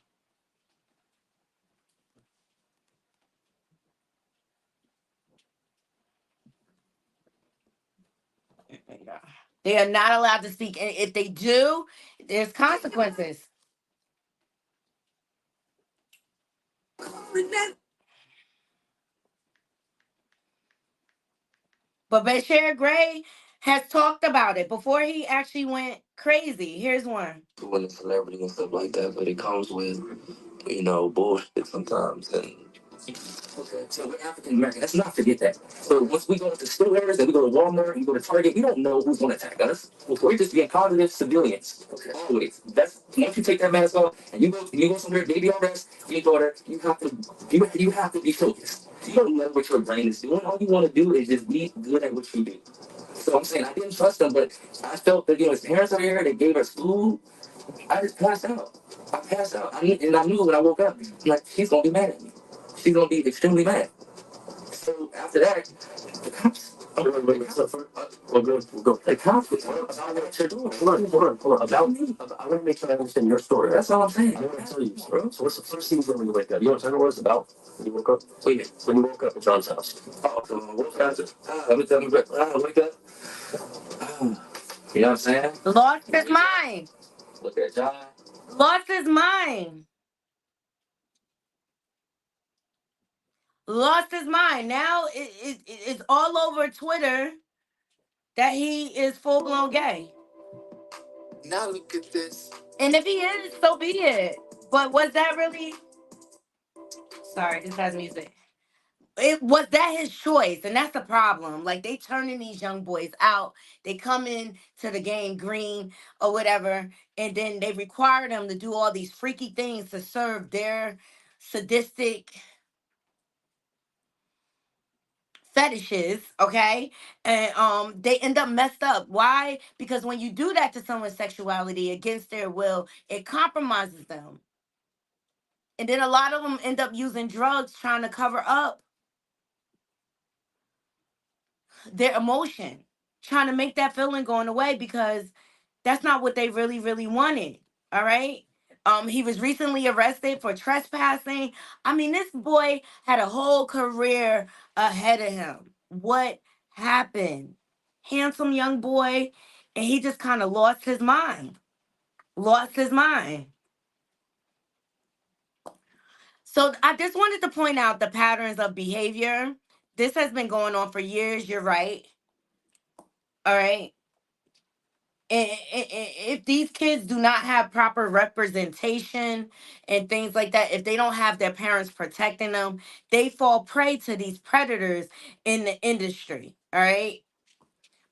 They are not allowed to speak. And if they do, there's consequences. But Bashir Gray has talked about it before he actually went crazy. Here's one. when a celebrity and stuff like that, but it comes with, bullshit sometimes. And Okay, so we're African American. Let's not forget that. So once we go into stores and we go to Walmart and we go to Target, we don't know who's going to attack us. We're just being positive civilians. Okay. Always. That's once you take that mask off and you go somewhere, baby arrest, your daughter, you have to be focused. You don't know what your brain is doing. All you want to do is just be good at what you do. So I'm saying I didn't trust them, but I felt that his parents are here. They gave us food. I just passed out. I passed out. And I knew when I woke up, like, she's going to be mad at me. She's going to be extremely mad. So after that, the cops. We'll go. The cops was about what you're doing. Hold on. About me? I want to make sure I understand your story. That's all I'm saying. I want to tell you, bro. So what's the first thing when you wake up? You know what I'm saying? What it's about when you woke up? Wait, when you woke up at John's house. Oh, so what happened? Let me tell you, wake up. You know what I'm saying? Lost his mind. Look at John. Lost his mind. Lost his mind. Now it's all over Twitter that he is full blown gay. Now look at this. And if he is, so be it. But was that really? Sorry, this has music. It was that his choice, and that's the problem. Like, they turning these young boys out. They come in to the game green or whatever, and then they require them to do all these freaky things to serve their sadistic fetishes, okay? And they end up messed up. Why? Because when you do that to someone's sexuality against their will, it compromises them. And then a lot of them end up using drugs trying to cover up their emotion, trying to make that feeling going away, because that's not what they really, really wanted. All right. He was recently arrested for trespassing. I mean, this boy had a whole career ahead of him. What happened? Handsome young boy, and he just kind of lost his mind. Lost his mind. So I just wanted to point out the patterns of behavior. This has been going on for years. You're right. All right. If these kids do not have proper representation and things like that, if they don't have their parents protecting them, they fall prey to these predators in the industry. All right.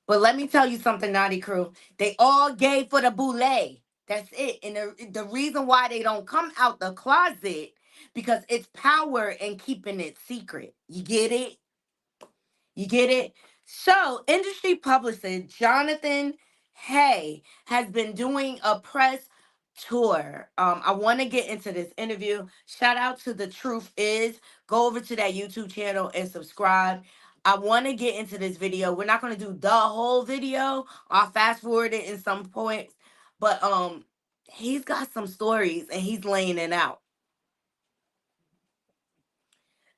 But let me tell you something, Naughty Crew. They all gay for the boule. That's it. And the reason why they don't come out the closet, because it's power in keeping it secret. You get it? You get it? So, industry publicist Jonathan Hay has been doing a press tour. I want to get into this interview. Shout out to The Truth Is. Go over to that YouTube channel and subscribe. I want to get into this video. We're not going to do the whole video. I'll fast forward it in some points. But he's got some stories and he's laying it out.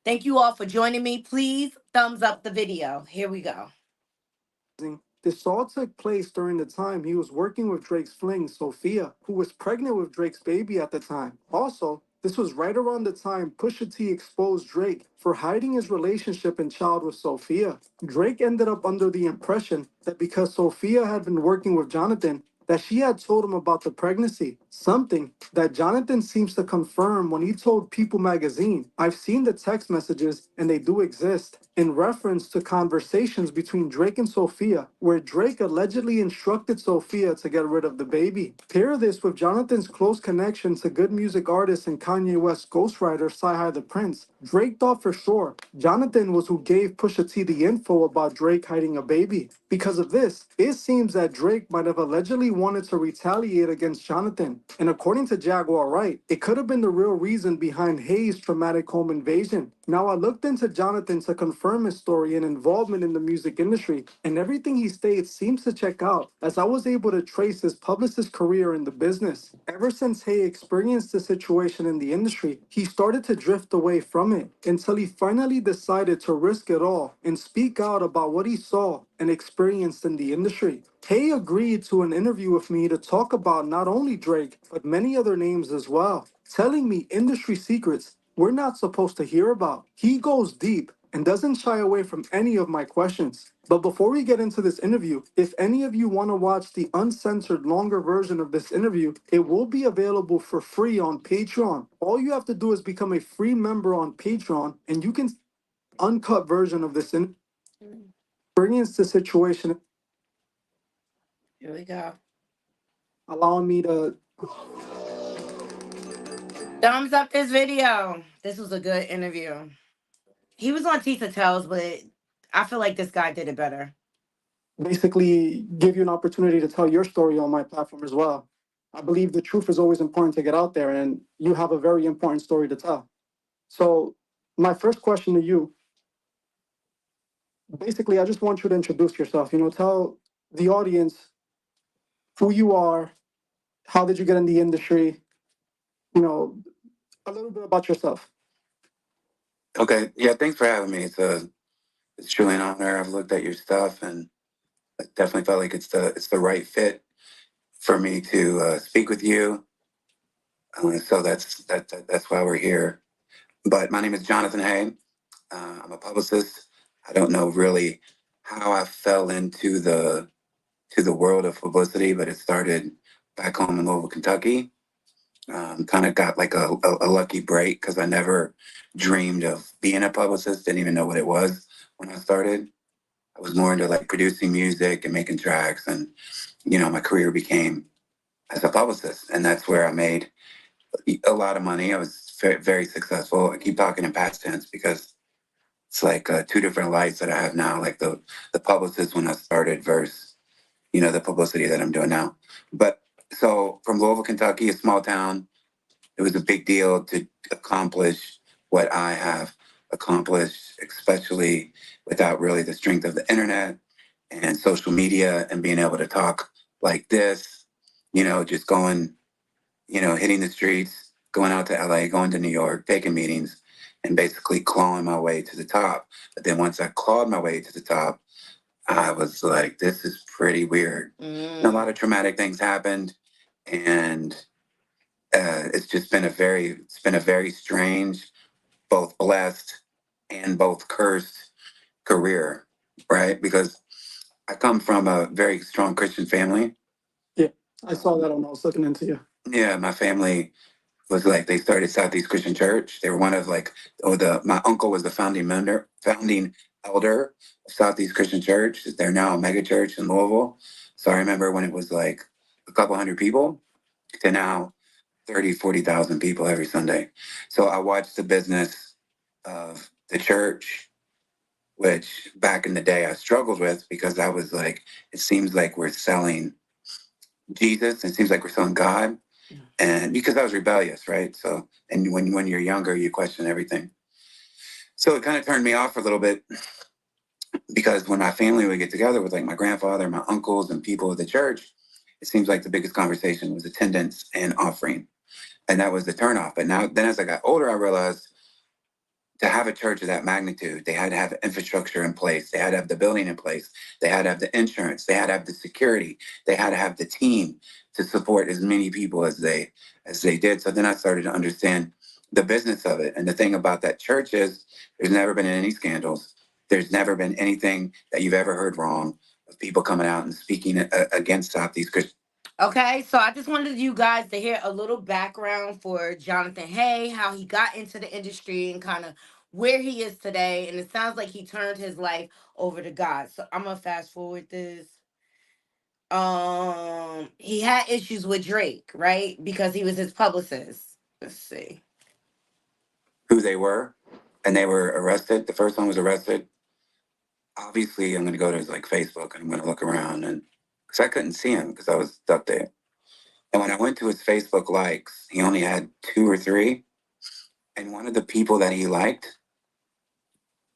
Thank you all for joining me. Please thumbs up the video. Here we go. This all took place during the time he was working with Drake's fling, Sophia, who was pregnant with Drake's baby at the time. Also, this was right around the time Pusha T exposed Drake for hiding his relationship and child with Sophia. Drake ended up under the impression that because Sophia had been working with Jonathan, that she had told him about the pregnancy, something that Jonathan seems to confirm when he told People magazine, "I've seen the text messages and they do exist," in reference to conversations between Drake and Sophia, where Drake allegedly instructed Sophia to get rid of the baby. Pair this with Jonathan's close connection to good music artist and Kanye West ghostwriter Sci-Hi the Prince. Drake thought for sure Jonathan was who gave Pusha T the info about Drake hiding a baby. Because of this, it seems that Drake might have allegedly wanted to retaliate against Jonathan. And according to Jaguar Wright, it could have been the real reason behind Hayes' traumatic home invasion. Now, I looked into Jonathan to confirm his story and involvement in the music industry, and everything he states seems to check out, as I was able to trace his publicist career in the business. Ever since Hay experienced the situation in the industry, he started to drift away from it, until he finally decided to risk it all and speak out about what he saw and experienced in the industry. Hay agreed to an interview with me to talk about not only Drake, but many other names as well, telling me industry secrets we're not supposed to hear about. He goes deep, and doesn't shy away from any of my questions. But before we get into this interview, if any of you want to watch the uncensored longer version of this interview, it will be available for free on Patreon. All you have to do is become a free member on Patreon, and you can uncut version of this bringing us the situation. Here we go. Allowing me to Thumbs up this video. This was a good interview. He was on Tisa Tells, but I feel like this guy did it better. basically give you an opportunity to tell your story on my platform as well. I believe the truth is always important to get out there, and you have a very important story to tell. So, my first question to you, basically, I just want you to introduce yourself. Tell the audience who you are, how did you get in the industry, a little bit about yourself. Okay, yeah, thanks for having me. It's truly an honor. I've looked at your stuff and I definitely felt like it's the right fit for me to speak with you. So that's why we're here. But my name is Jonathan Hay. I'm a publicist. I don't know really how I fell into the world of publicity, but it started back home in Louisville, Kentucky. Kind of got like a lucky break because I never dreamed of being a publicist. Didn't even know what it was when I started. I was more into like producing music and making tracks, and my career became as a publicist, and that's where I made a lot of money. I was very, very successful. I keep talking in past tense because it's like two different lives that I have now, like the publicist when I started versus the publicity that I'm doing now. But so from Louisville, Kentucky, a small town, it was a big deal to accomplish what I have accomplished, especially without really the strength of the internet and social media and being able to talk like this, just going, hitting the streets, going out to LA, going to New York, taking meetings, and basically clawing my way to the top. But then once I clawed my way to the top, I was like, this is pretty weird. And a lot of traumatic things happened, and it's been a very strange, both blessed and both cursed career, right? Because I come from a very strong Christian family. Yeah, I saw that when I was looking into you. Yeah, my family was like, they started Southeast Christian Church. They were one of like, my uncle was the founding elder of Southeast Christian Church. They're now a mega church in Louisville. So I remember when it was like a couple hundred people to now 30, 40,000 people every Sunday. So I watched the business of the church, which back in the day I struggled with because I was like, it seems like we're selling Jesus. It seems like we're selling God. And because I was rebellious, right? So, and when you're younger, you question everything. So it kind of turned me off a little bit because when my family would get together with like my grandfather, my uncles, and people of the church, it seems like the biggest conversation was attendance and offering. And that was the turnoff. But then as I got older, I realized to have a church of that magnitude, they had to have infrastructure in place. They had to have the building in place. They had to have the insurance. They had to have the security. They had to have the team to support as many people as they did. So then I started to understand the business of it. And the thing about that church is there's never been any scandals. There's never been anything that you've ever heard wrong of people coming out and speaking against Southeast Christian. Okay, so I just wanted you guys to hear a little background for Jonathan Hay, how he got into the industry and kind of where he is today. And it sounds like he turned his life over to God. So I'm gonna fast forward this. He had issues with Drake, right? Because he was his publicist. Let's see. Who they were, and they were arrested. The first one was arrested. Obviously, I'm gonna go to his like Facebook and I'm gonna look around, and because I couldn't see him because I was stuck there. And when I went to his Facebook likes, he only had 2 or 3. And one of the people that he liked,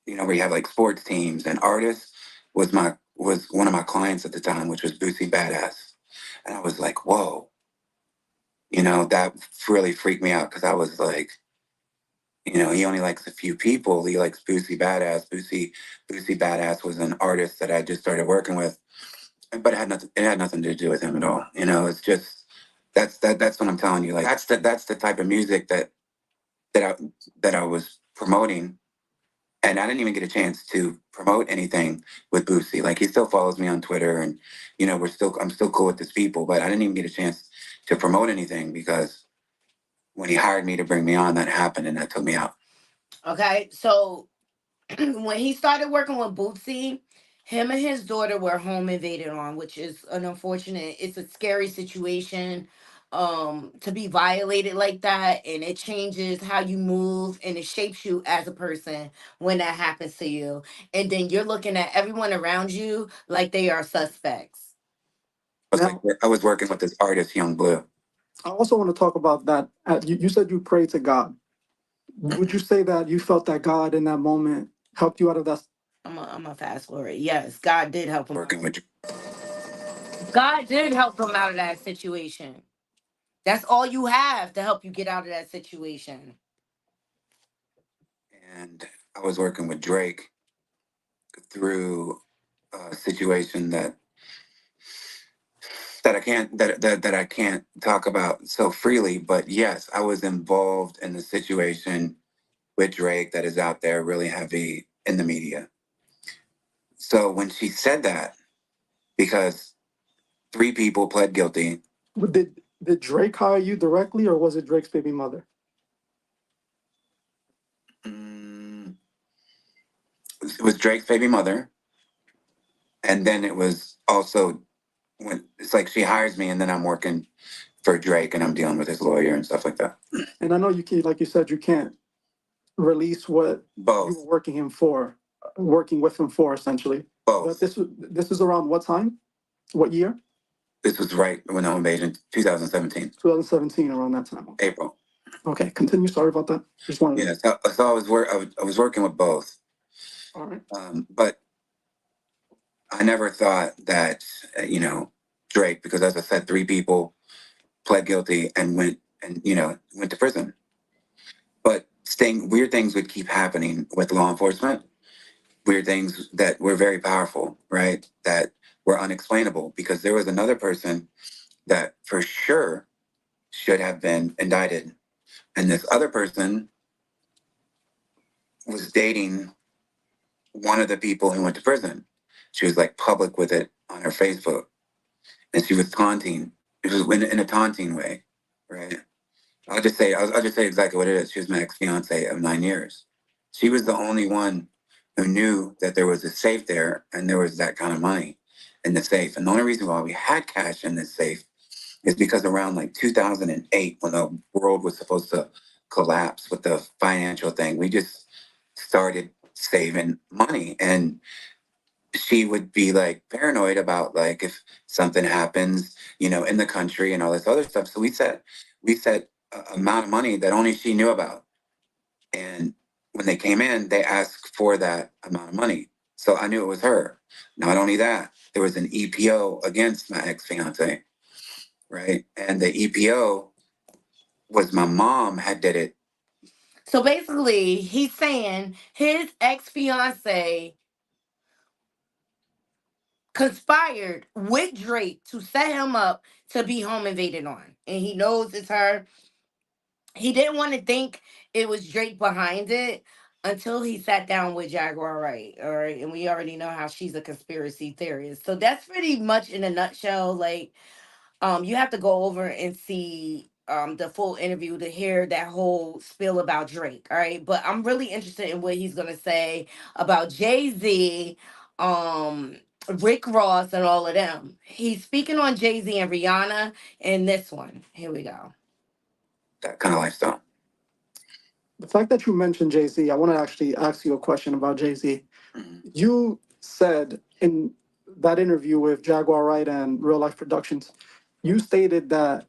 where you have like sports teams and artists, was one of my clients at the time, which was Boosie Badass. And I was like, whoa. That really freaked me out because I was like, he only likes a few people. He likes Boosie Badass. Boosie Badass was an artist that I just started working with, but it had nothing to do with him at all. It's just that's what I'm telling you. Like that's the type of music that I was promoting And I didn't even get a chance to promote anything with Boosie. Like, he still follows me on Twitter, and I'm still cool with his people, but I didn't even get a chance to promote anything because when he hired me to bring me on, that happened and that took me out. Okay, so when he started working with Bootsy, him and his daughter were home invaded on, which is an unfortunate, it's a scary situation to be violated like that, and it changes how you move and it shapes you as a person when that happens to you. And then you're looking at everyone around you like they are suspects. I was working with this artist, Young Blue. I also want to talk about that. You said you prayed to God. Would you say that you felt that God in that moment helped you out of that? I'm a fast forward. Yes, God did help him. God did help him out of that situation. That's all you have to help you get out of that situation. And I was working with Drake through a situation that I can't talk about so freely. But yes, I was involved in the situation with Drake that is out there really heavy in the media. So when she said that, because 3 people pled guilty. Did Drake hire you directly, or was it Drake's baby mother? It was Drake's baby mother. And then it was also when it's like she hires me and then I'm working for Drake and I'm dealing with his lawyer and stuff like that. And I know you can, like you said, you can't release what Both. you were working with him for, essentially. Both. But this was around what time? What year? This was right when I invasion 2017. 2017, around that time. April. Okay, continue. Sorry about that. Just wanted. Yeah, so I was working with both. All right. But I never thought that Drake, because as I said, 3 people pled guilty and went to prison. But weird things would keep happening with law enforcement. Weird things that were very powerful, right? That were unexplainable, because there was another person that for sure should have been indicted. And this other person was dating one of the people who went to prison. She was like public with it on her Facebook. And she was taunting. It was in a taunting way, right? I'll just say exactly what it is. She was my ex-fiance of 9 years. She was the only one who knew that there was a safe there and there was that kind of money in the safe. And the only reason why we had cash in this safe is because around like 2008, when the world was supposed to collapse with the financial thing, we just started saving money. And she would be like paranoid about like if something happens, in the country and all this other stuff. So we set a amount of money that only she knew about. And when they came in, they asked for that amount of money. So I knew it was her. Not only that, there was an EPO against my ex-fiance, right? And the EPO was my mom had did it. So basically, he's saying his ex-fiance conspired with Drake to set him up to be home invaded on. And he knows it's her. He didn't want to think it was Drake behind it until he sat down with Jaguar Wright. All right. And we already know how she's a conspiracy theorist. So that's pretty much in a nutshell. Like, you have to go over and see the full interview to hear that whole spiel about Drake. All right. But I'm really interested in what he's gonna say about Jay-Z, Rick Ross, and all of them. He's speaking on Jay-Z and Rihanna in this one. Here we go. That kind of lifestyle. The fact that you mentioned Jay-Z, I want to actually ask you a question about Jay-Z. You said in that interview with Jaguar Wright and Real Life Productions, you stated that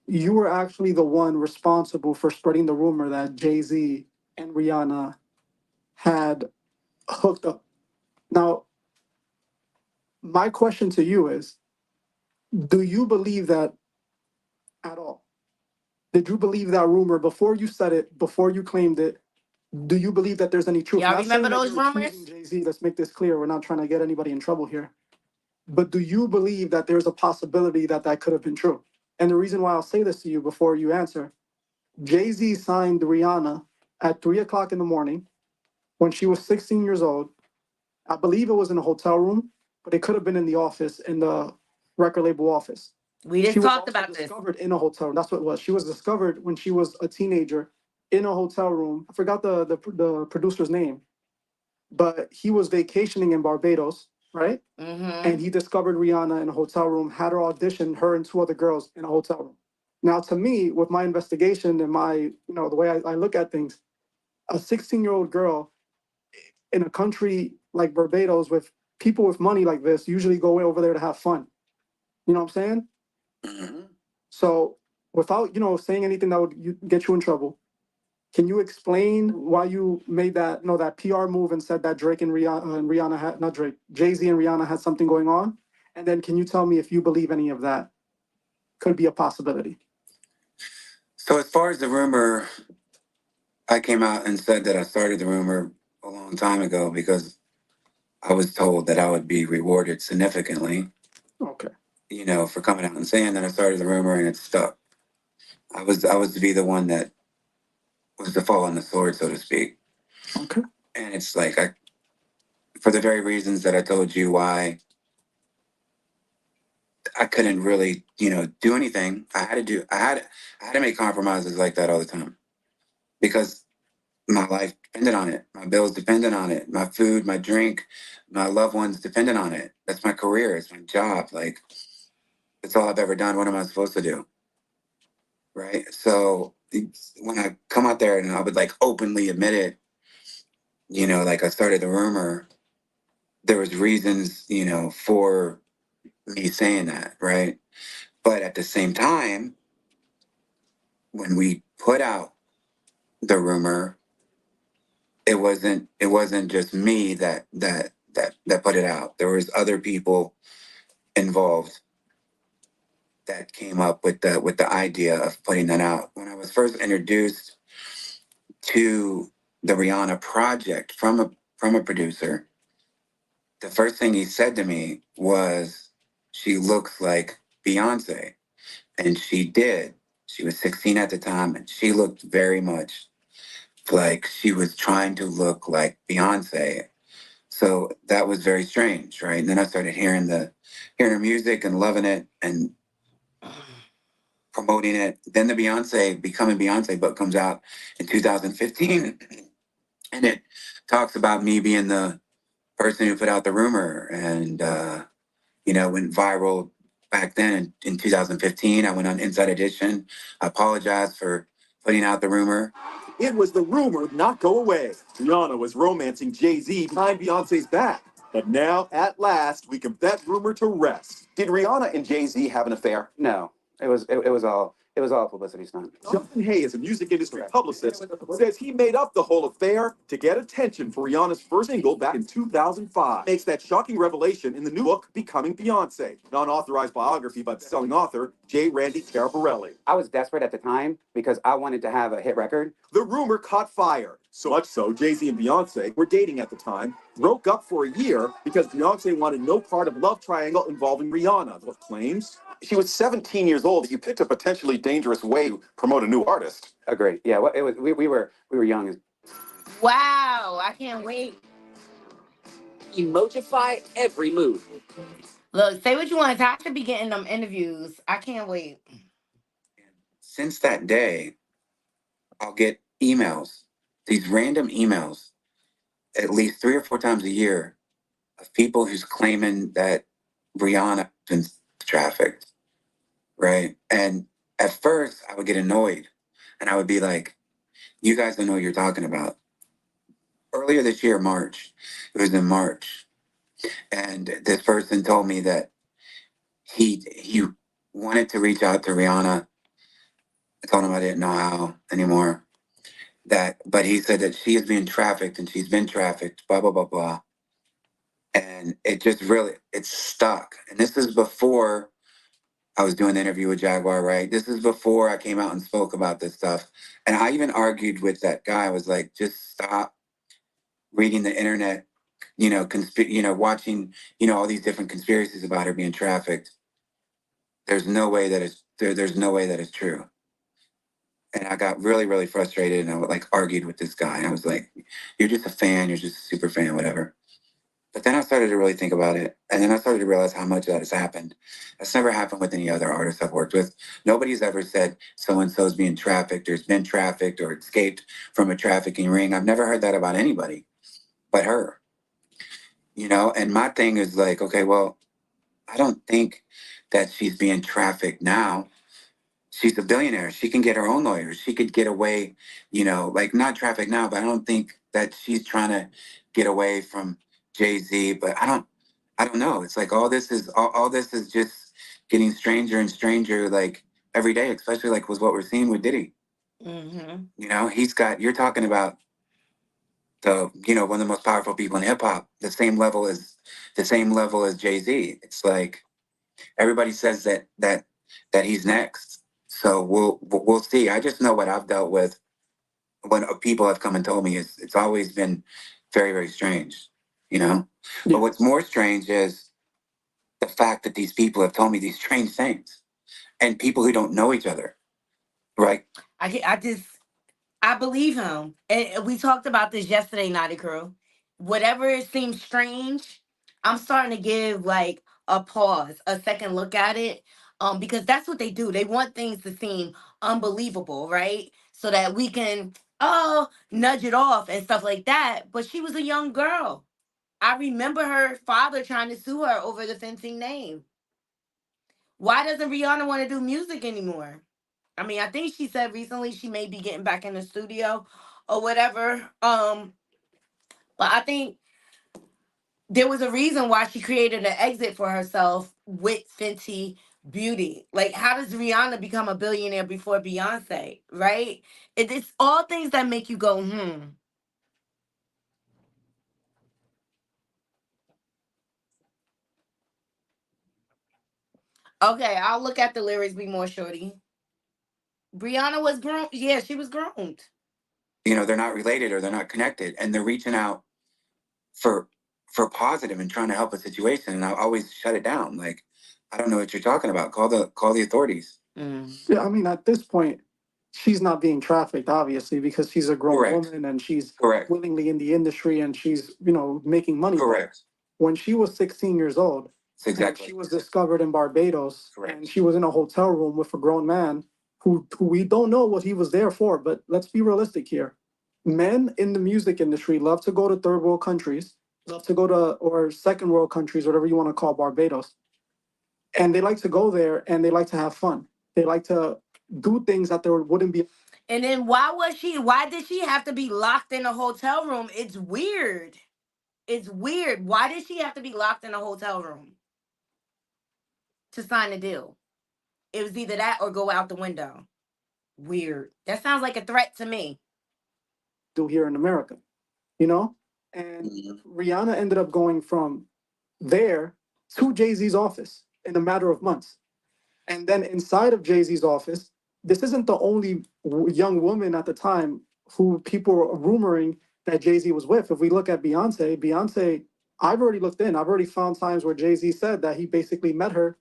you were actually the one responsible for spreading the rumor that Jay-Z and Rihanna had hooked up. Now, my question to you is, do you believe that at all? Did you believe that rumor before you said it, before you claimed it? Do you believe that there's any truth? Y'all Not remember saying that those you're rumors? accusing Jay-Z. Let's make this clear. We're not trying to get anybody in trouble here. But do you believe that there's a possibility that that could have been true? And the reason why I'll say this to you before you answer, Jay-Z signed Rihanna at 3 o'clock in the morning when she was 16 years old. I believe it was in a hotel room, but it could have been in the office, in the record label office. We just She was talked also about this. discovered in a hotel room. That's what it was. She was discovered when she was a teenager in a hotel room. I forgot the producer's name, but he was vacationing in Barbados, right? And he discovered Rihanna in a hotel room, had her audition, her and two other girls in a hotel room. Now, to me, with my investigation and my, the way I look at things, a 16-year-old girl in a country like Barbados with people with money like this usually go over there to have fun. You know what I'm saying? So without, saying anything that would get you in trouble, can you explain why you made that, that PR move and said that Drake and Rihanna had, not Drake, Jay-Z and Rihanna had something going on? And then can you tell me if you believe any of that could be a possibility? So as far as the rumor, I came out and said that I started the rumor a long time ago because I was told that I would be rewarded significantly. Okay. For coming out and saying that I started the rumor, and it stuck. I was to be the one that was to fall on the sword, so to speak. Okay. And it's like for the very reasons that I told you why I couldn't really, do anything. I had to make compromises like that all the time because my life depended on it. My bills depended on it. My food, my drink, my loved ones depended on it. That's my career. It's my job. Like, it's all I've ever done. What am I supposed to do? Right? So when I come out there and I would like openly admit it, like I started the rumor, there was reasons, for me saying that, right? But at the same time, when we put out the rumor, it wasn't just me that put it out. There was other people involved that came up with the idea of putting that out. When I was first introduced to the Rihanna project from a producer, the first thing he said to me was, "She looks like Beyonce," and she did. She was 16 at the time, and she looked very much like she was trying to look like Beyonce. So that was very strange, right? And then I started hearing her music and loving it and promoting it. Then the Becoming Beyonce book comes out in 2015, and it talks about me being the person who put out the rumor, and went viral back then in 2015. I went on Inside Edition. I apologized for putting out the rumor. It was the rumor not go away. Rihanna was romancing Jay-Z behind Beyonce's back. But now, at last, we can put that rumor to rest. Did Rihanna and Jay-Z have an affair? No, it was all publicity stunt. Jonathan Hayes, a music industry publicist, says he made up the whole affair to get attention for Rihanna's first single back in 2005. Makes that shocking revelation in the new book, Becoming Beyonce, an unauthorized biography by best-selling author J. Randy Carabarelli. I was desperate at the time because I wanted to have a hit record. The rumor caught fire. So much so, Jay-Z and Beyonce were dating at the time, broke up for a year because Beyonce wanted no part of love triangle involving Rihanna. With claims she was 17 years old. You picked a potentially dangerous way to promote a new artist. Agreed. Yeah, well, it was. We were young. Wow, I can't wait. Emojify every move. Look, say what you want. I should be getting them interviews. I can't wait. Since that day, I'll get emails, these random emails, at least 3 or 4 times a year, of people who's claiming that Rihanna been trafficked, right? And at first, I would get annoyed, and I would be like, "You guys don't know what you're talking about." Earlier this year, March, it was in March, and this person told me that he wanted to reach out to Rihanna. I told him I didn't know how anymore. But he said that she is being trafficked and she's been trafficked, blah, blah, blah, blah. And it's stuck. And this is before I was doing the interview with Jaguar, right? This is before I came out and spoke about this stuff. And I even argued with that guy. I was like, just stop reading the internet, watching, all these different conspiracies about her being trafficked. There's no way that there's no way that it's true. And I got really, really frustrated, and I like argued with this guy. And I was like, you're just a fan, you're just a super fan, whatever. But then I started to really think about it, and then I started to realize how much that has happened. That's never happened with any other artist I've worked with. Nobody's ever said so-and-so's being trafficked, or has been trafficked, or escaped from a trafficking ring. I've never heard that about anybody but her, you know? And my thing is like, okay, well, I don't think that she's being trafficked now. She's a billionaire. She can get her own lawyers. She could get away, you know, like not trafficked now, but I don't think that she's trying to get away from Jay-Z. But I don't know. It's like all this is just getting stranger and stranger, like every day, especially like with what we're seeing with Diddy. Mm-hmm. You know, you're talking about one of the most powerful people in hip hop, the same level as Jay-Z. It's like everybody says that he's next. So we'll see. I just know what I've dealt with when people have come and told me it's always been very, very strange, you know? Yeah. But what's more strange is the fact that these people have told me these strange things, and people who don't know each other, right? I believe him. And we talked about this yesterday, Naughty Crew. Whatever it seems strange, I'm starting to give like a pause, a second look at it. Because that's what they do. They want things to seem unbelievable, right? So that we can nudge it off and stuff like that. But she was a young girl. I remember her father trying to sue her over the fencing name. Why doesn't Rihanna want to do music anymore? I mean, I think she said recently she may be getting back in the studio or whatever. But I think there was a reason why she created an exit for herself with Fenty Beauty. Like, how does Rihanna become a billionaire before Beyonce? Right? It's all things that make you go, hmm. Okay, I'll look at the lyrics be more shorty. Brianna was grown. Yeah, she was groomed. You know, they're not related or they're not connected, and they're reaching out for positive and trying to help a situation, and I always shut it down. Like, I don't know what you're talking about. Call the authorities. Yeah, I mean, at this point, she's not being trafficked, obviously, because she's a grown woman and she's willingly in the industry and she's, making money. Correct. When she was 16 years old, exactly. and she was discovered in Barbados, and she was in a hotel room with a grown man who we don't know what he was there for, but let's be realistic here. Men in the music industry love to go to third world countries, love to go to, or second world countries, whatever you want to call Barbados. And they like to go there and they like to have fun. They like to do things that there wouldn't be. And then why did she have to be locked in a hotel room? It's weird. It's weird. Why did she have to be locked in a hotel room to sign a deal? It was either that or go out the window. Weird. That sounds like a threat to me. Do here in America, And Rihanna ended up going from there to Jay-Z's office in a matter of months. And then inside of Jay-Z's office, this isn't the only young woman at the time who people were rumoring that Jay-Z was with. If we look at Beyonce, I've already looked in. I've already found times where Jay-Z said that he basically met her.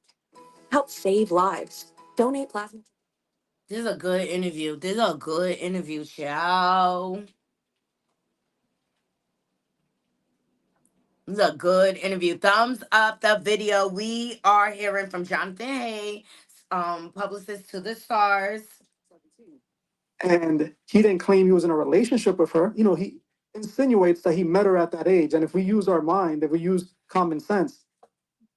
Help save lives. Donate plasma. This is a good interview. Chow. This is a good interview. Thumbs up the video. We are hearing from Jonathan Hay, publicist to the stars. And he didn't claim he was in a relationship with her. He insinuates that he met her at that age. And if we use our mind, if we use common sense,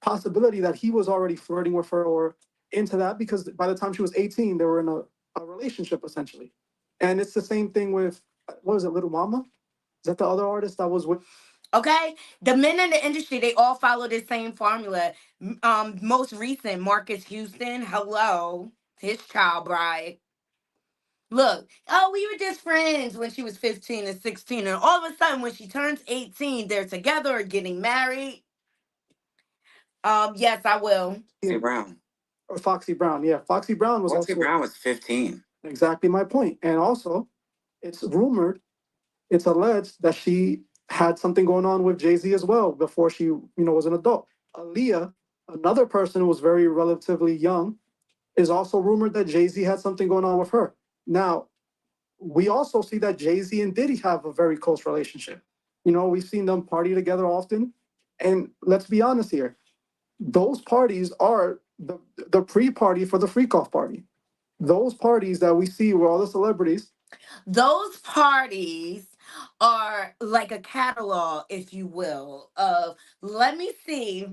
possibility that he was already flirting with her or into that, because by the time she was 18, they were in a relationship essentially. And it's the same thing with, what was it, Little Mama? Is that the other artist that was with? Okay, the men in the industry, they all follow the same formula. Most recent, Marcus Houston, hello, his child bride. Look, we were just friends when she was 15 and 16, and all of a sudden, when she turns 18, they're together or getting married. Yes, I will. Foxy Brown. Or Foxy Brown, yeah. Foxy Brown was 15. Exactly my point. And also, it's alleged that she had something going on with Jay-Z as well before she, was an adult. Aaliyah, another person who was very relatively young, is also rumored that Jay-Z had something going on with her. Now, we also see that Jay-Z and Diddy have a very close relationship. You know, we've seen them party together often. And let's be honest here, those parties are the pre-party for the freak-off party. Those parties that we see with all the celebrities. Those parties are like a catalog, if you will, of let me see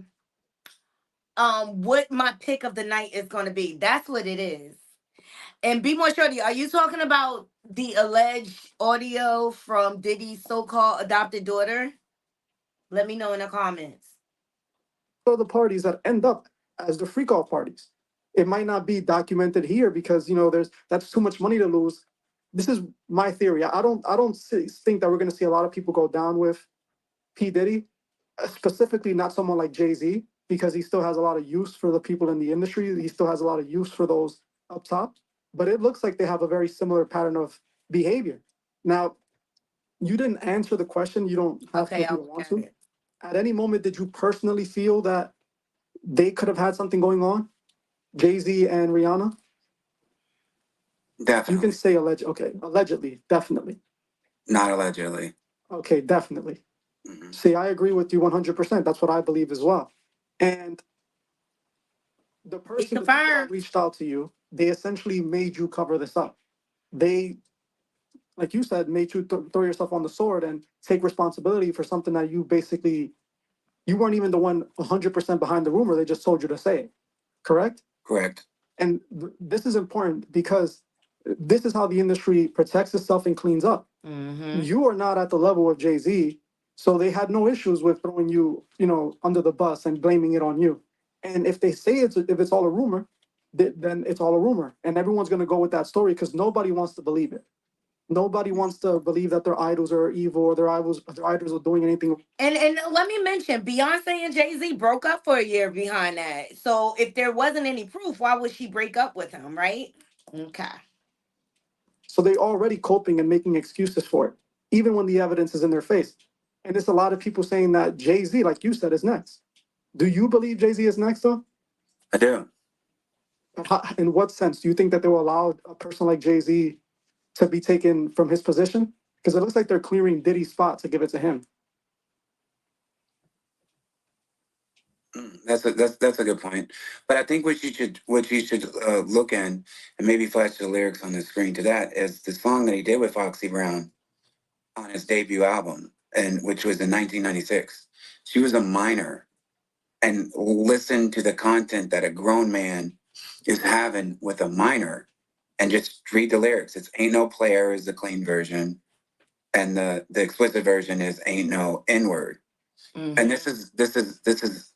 what my pick of the night is going to be. That's what it is. And Be More Shorty, are you talking about the alleged audio from Diddy's so-called adopted daughter? Let me know in the comments. So the parties that end up as the freak off parties. It might not be documented here because you know that's too much money to lose. This is my theory. I don't think that we're going to see a lot of people go down with P Diddy, specifically not someone like Jay-Z, because he still has a lot of use for the people in the industry. He still has a lot of use for those up top. But it looks like they have a very similar pattern of behavior. Now, you didn't answer the question. You don't have to if you don't want to. At any moment, did you personally feel that they could have had something going on? Jay-Z and Rihanna? Definitely. You can say alleged. Okay, allegedly, definitely. Not allegedly. Okay, definitely. See, I agree with you 100%. That's what I believe as well. And the person the people that reached out to you, they essentially made you cover this up. They, like you said, made you throw yourself on the sword and take responsibility for something that you basically, you weren't even the one 100% behind the rumor. They just told you to say it. Correct? Correct. And this is important because this is how the industry protects itself and cleans up. You are not at the level of Jay-Z, so they had no issues with throwing you, you know, under the bus and blaming it on you. And if they say if it's all a rumor, then it's all a rumor, and everyone's going to go with that story because nobody wants to believe it. Nobody wants to believe that their idols are evil or their idols are doing anything. And let me mention, Beyonce and Jay-Z broke up for a year behind that. So if there wasn't any proof, why would she break up with him, right? Okay. So they're already coping and making excuses for it, even when the evidence is in their face. And there's a lot of people saying that Jay-Z, like you said, is next. Do you believe Jay-Z is next, though? I do. In what sense? Do you think that they will allow a person like Jay-Z to be taken from his position? Because it looks like they're clearing Diddy's spot to give it to him. That's a good point. But I think what you should look in and maybe flash the lyrics on the screen to that is the song that he did with Foxy Brown on his debut album, and which was in 1996. She was a minor, and listen to the content that a grown man is having with a minor, and just read the lyrics. It's "Ain't no player" is the clean version, and the explicit version is "Ain't no N-word." And this is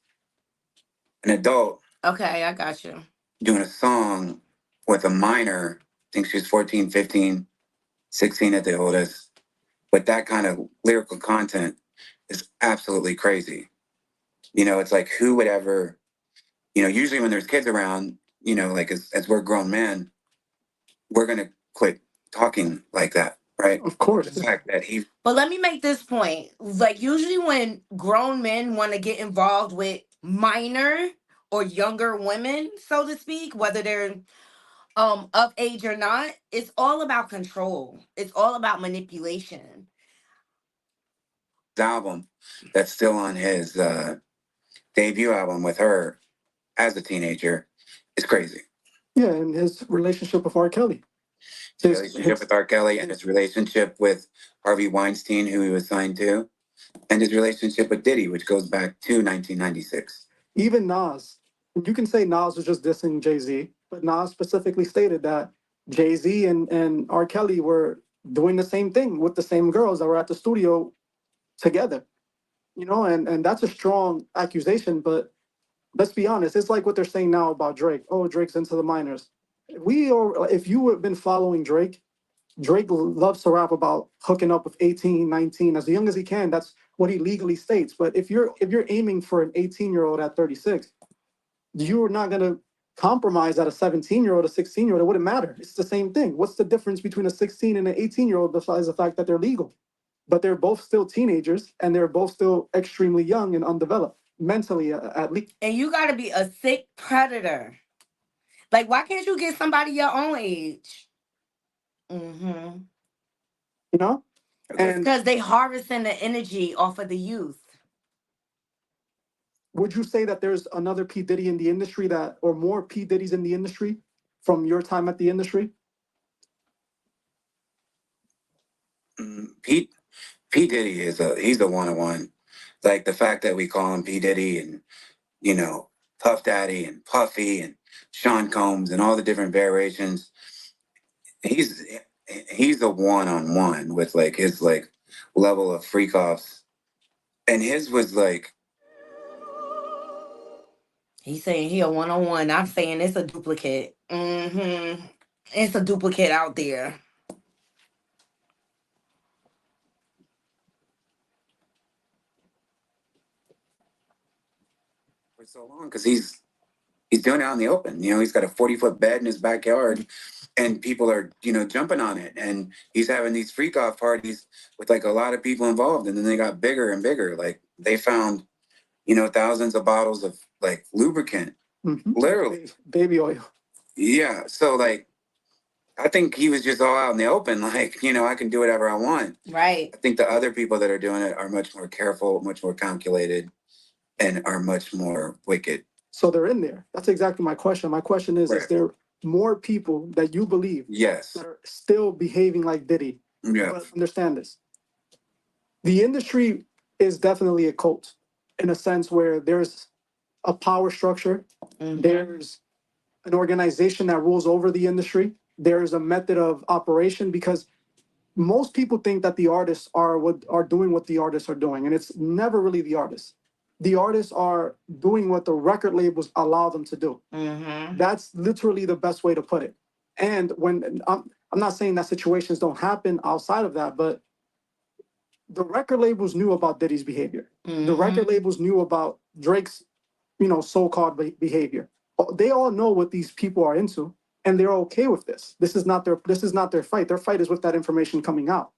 an adult. Okay, I got you. Doing a song with a minor, I think she's 14, 15, 16 at the oldest, with that kind of lyrical content is absolutely crazy. You know, it's like who would ever, you know, usually when there's kids around, you know, like as we're grown men, we're going to quit talking like that, right? Of course. The fact that he. But let me make this point. Like, usually when grown men want to get involved with minor or younger women, so to speak, whether they're of age or not, it's all about control. It's all about manipulation. Album that's still on his debut album with her as a teenager is crazy. Yeah, and his relationship with R. Kelly. His relationship with R. Kelly and his relationship with Harvey Weinstein, who he was signed to, and his relationship with Diddy, which goes back to 1996. Even Nas, you can say Nas was just dissing Jay-Z, but Nas specifically stated that Jay-Z and R. Kelly were doing the same thing with the same girls that were at the studio together. You know, and that's a strong accusation, but let's be honest, it's like what they're saying now about Drake. Oh, Drake's into the minors. If you have been following Drake, Drake loves to rap about hooking up with 18, 19, as young as he can. That's what he legally states. But if you're aiming for an 18-year-old at 36, you're not gonna compromise at a 17-year-old, a 16-year-old. It wouldn't matter. It's the same thing. What's the difference between a 16 and an 18-year-old besides the fact that they're legal? But they're both still teenagers and they're both still extremely young and undeveloped mentally, at least. And you got to be a sick predator. Like, why can't you get somebody your own age? You know? And because they harvesting the energy off of the youth. would you say that there's another P. Diddy in the industry or more P. Diddy's in the industry from your time at the industry? P Diddy he's a one-on-one. Like the fact that we call him P Diddy and Puff Daddy and Puffy and Sean Combs and all the different variations. He's a one-on-one with like his like level of freak offs, and his was like He's saying he a 1-on-1. I'm saying it's a duplicate. It's a duplicate out there. for so long because he's doing it out in the open. He's got a 40-foot bed in his backyard, and people are jumping on it, and he's having these freak off parties with like a lot of people involved, and then they got bigger and bigger. Like they found thousands of bottles of like lubricant, literally baby oil. Yeah, so like I think he was just all out in the open, like I can do whatever I want. Right. I think the other people that are doing it are much more careful, much more calculated, and are much more wicked. So they're in there. That's exactly my question. My question is there more people that you believe Yes. that are still behaving like Diddy? Yeah. But understand this. The industry is definitely a cult in a sense where there's a power structure. There's an organization that rules over the industry. There's a method of operation because most people think that the artists are doing what the artists are doing, and it's never really the artists. The artists are doing what the record labels allow them to do. That's literally the best way to put it. And when I'm not saying that situations don't happen outside of that, but the record labels knew about Diddy's behavior. The record labels knew about Drake's, so-called behavior. They all know what these people are into, and they're okay with this. This is not their fight. Their fight is with that information coming out.